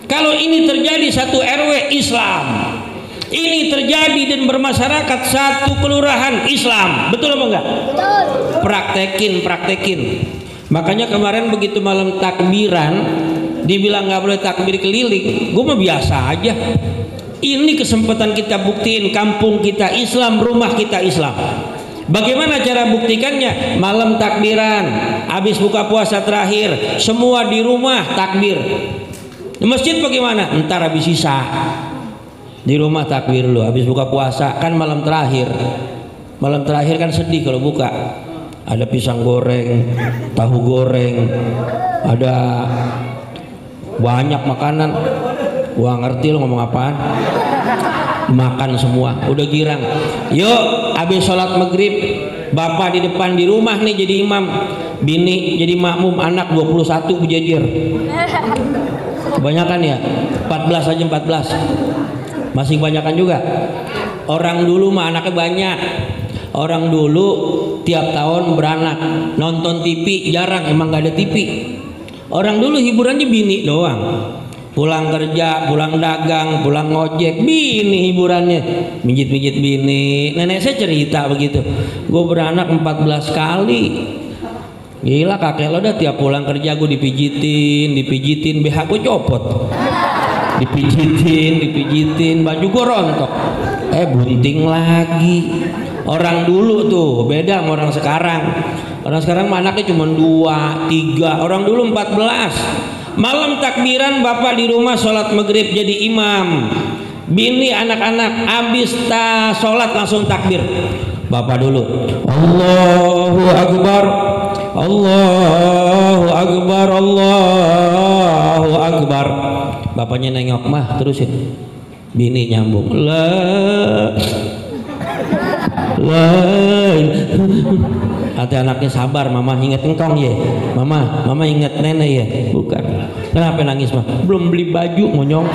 Kalau ini terjadi satu RW Islam, ini terjadi dan bermasyarakat satu kelurahan Islam, betul apa enggak? Betul. Praktekin. Makanya kemarin begitu malam takbiran dibilang nggak boleh takbir keliling, gue mah biasa aja. Ini kesempatan kita buktiin kampung kita Islam, rumah kita Islam. Bagaimana cara buktikannya? Malam takbiran, habis buka puasa terakhir, semua di rumah takbir. Di masjid bagaimana? Ntar habis sisa. Di rumah takbir lu, habis buka puasa kan malam terakhir. Malam terakhir kan sedih kalau buka. Ada pisang goreng, tahu goreng, ada banyak makanan. Gua ngerti lu ngomong apaan. Makan semua, udah girang. Yuk, habis sholat maghrib, bapak di depan di rumah nih jadi imam, bini jadi makmum, anak 21 berjejer. Kebanyakan ya, 14 aja 14. Masih kebanyakan juga. Orang dulu mah anaknya banyak. Orang dulu tiap tahun beranak, nonton TV jarang, emang gak ada TV. Orang dulu hiburannya bini doang. Pulang kerja, pulang dagang, pulang ngojek, bini hiburannya, mijit-mijit bini. Nenek saya cerita begitu, gue beranak 14 kali. Gila, kakek lo dah tiap pulang kerja gue dipijitin, BH gue copot, dipijitin, baju gue rontok, bunting lagi. Orang dulu tuh beda sama orang sekarang. Orang sekarang anaknya cuma 2, 3, orang dulu 14. Malam takbiran bapak di rumah sholat maghrib jadi imam, bini anak-anak habis sholat langsung takbir. Bapak dulu Allahu Akbar, Allahu Akbar, Allahu Akbar. Bapaknya nengok, mah terusin. Bini nyambung la. Hati anaknya, sabar mama, ingat engkong ya mama ingat nenek ya. Bukan, kenapa nangis mah? Belum beli baju monyong.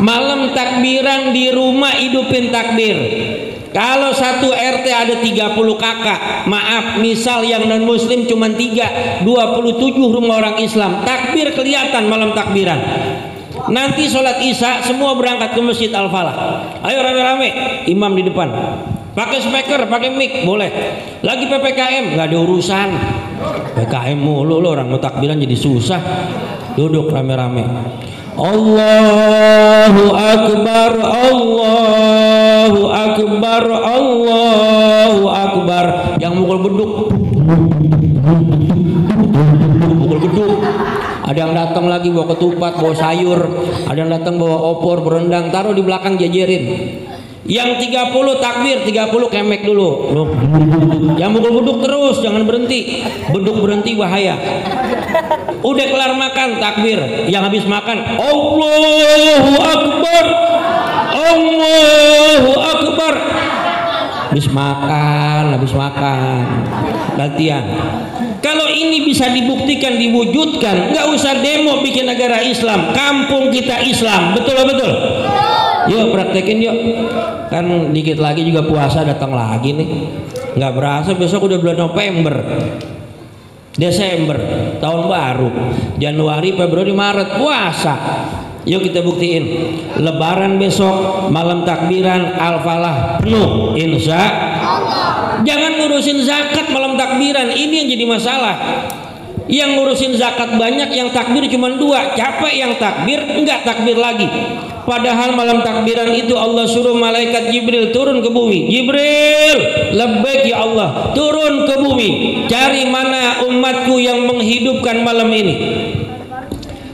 Malam takbiran di rumah hidupin takbir. Kalau satu RT ada 30 kakak, maaf, misal yang non muslim cuma 3, 27 rumah orang Islam, takbir kelihatan malam takbiran. Nanti sholat isya semua berangkat ke masjid Al-Falah. Ayo rame-rame, imam di depan. Pakai speaker, pakai mic boleh. Lagi PPKM nggak ada urusan. PPKM mulu lo, orang mau takbiran jadi susah. Duduk rame-rame. Allahu Akbar, Allahu Akbar, Allahu Akbar. Yang mukul beduk. Mukul beduk. Ada yang datang lagi bawa ketupat, bawa sayur. Ada yang datang bawa opor, berendang, taruh di belakang jajarin. Yang 30 takbir, 30 kemek dulu. Yang beduk terus, jangan berhenti. Beduk berhenti bahaya. Udah kelar makan takbir. Yang habis makan Allahu Akbar. Allahu Akbar. Habis makan. Gantian. Kalau ini bisa dibuktikan, diwujudkan, nggak usah demo bikin negara Islam. Kampung kita Islam, betul. Yuk praktekin yuk. Kan dikit lagi juga puasa datang lagi nih. Nggak berasa besok udah bulan November, Desember, tahun baru, Januari, Februari, Maret puasa. Yuk kita buktiin. Lebaran besok malam takbiran Al-Falah penuh insya Allah. Jangan ngurusin zakat malam takbiran, ini yang jadi masalah. Yang ngurusin zakat banyak, yang takbir cuma 2. Capek yang takbir, enggak takbir lagi. Padahal malam takbiran itu Allah suruh malaikat Jibril turun ke bumi. Jibril, labbaik ya Allah, turun ke bumi. Cari mana umatku yang menghidupkan malam ini.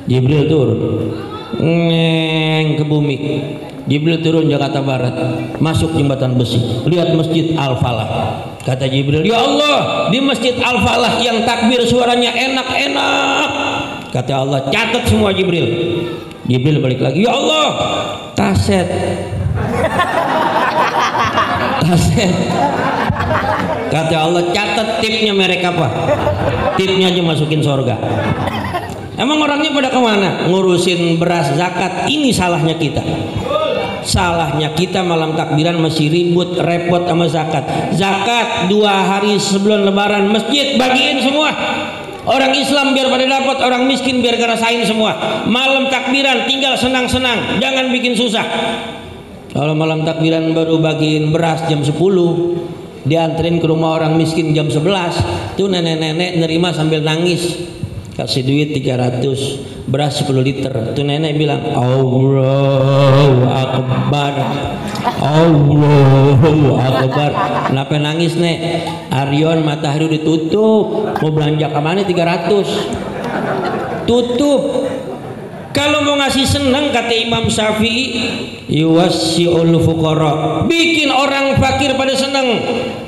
Jibril turun ke bumi. Jibril turun Jakarta Barat, masuk jembatan besi, lihat masjid Al-Falah. Kata Jibril, ya Allah, di masjid Al-Falah yang takbir suaranya enak-enak. Kata Allah, catat semua Jibril. Jibril balik lagi, ya Allah, kaset. Kata Allah, catat tipnya merek apa? Tipnya aja masukin surga. Emang orangnya pada kemana? Ngurusin beras zakat. Ini salahnya kita. Salahnya kita malam takbiran masih ribut repot sama zakat. Zakat 2 hari sebelum lebaran masjid bagiin semua. Orang Islam biar pada dapat, orang miskin biar ngerasain semua. Malam takbiran tinggal senang-senang, jangan bikin susah. Kalau malam takbiran baru bagiin beras jam 10, dianterin ke rumah orang miskin jam 11, tuh nenek-nenek nerima sambil nangis. Kasih duit 300, beras 10 liter. Tuh nenek bilang Allahu Akbar, Allahu Akbar. Kenapa nangis nek? Aryon matahari ditutup, mau belanja kemana 300? Tutup. Kalau mau ngasih senang, kata Imam Syafi'i, yuwassi'ul fuqara, bikin orang fakir pada senang.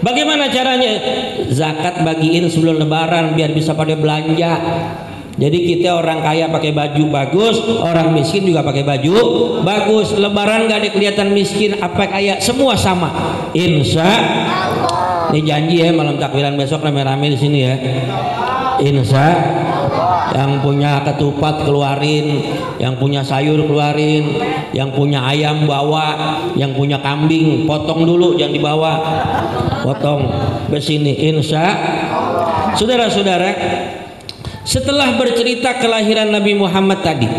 Bagaimana caranya? Zakat bagiin sebelum lebaran biar bisa pada belanja. Jadi kita orang kaya pakai baju bagus, orang miskin juga pakai baju bagus. Lebaran gak ada kelihatan miskin apa kaya, semua sama. Insya Allah. Ini janji ya, malam takbiran besok rame-rame di sini ya. Insya yang punya ketupat keluarin, yang punya sayur keluarin, yang punya ayam bawa, yang punya kambing potong dulu, jangan dibawa, potong ke sini. Insya saudara-saudara, setelah bercerita kelahiran Nabi Muhammad tadi,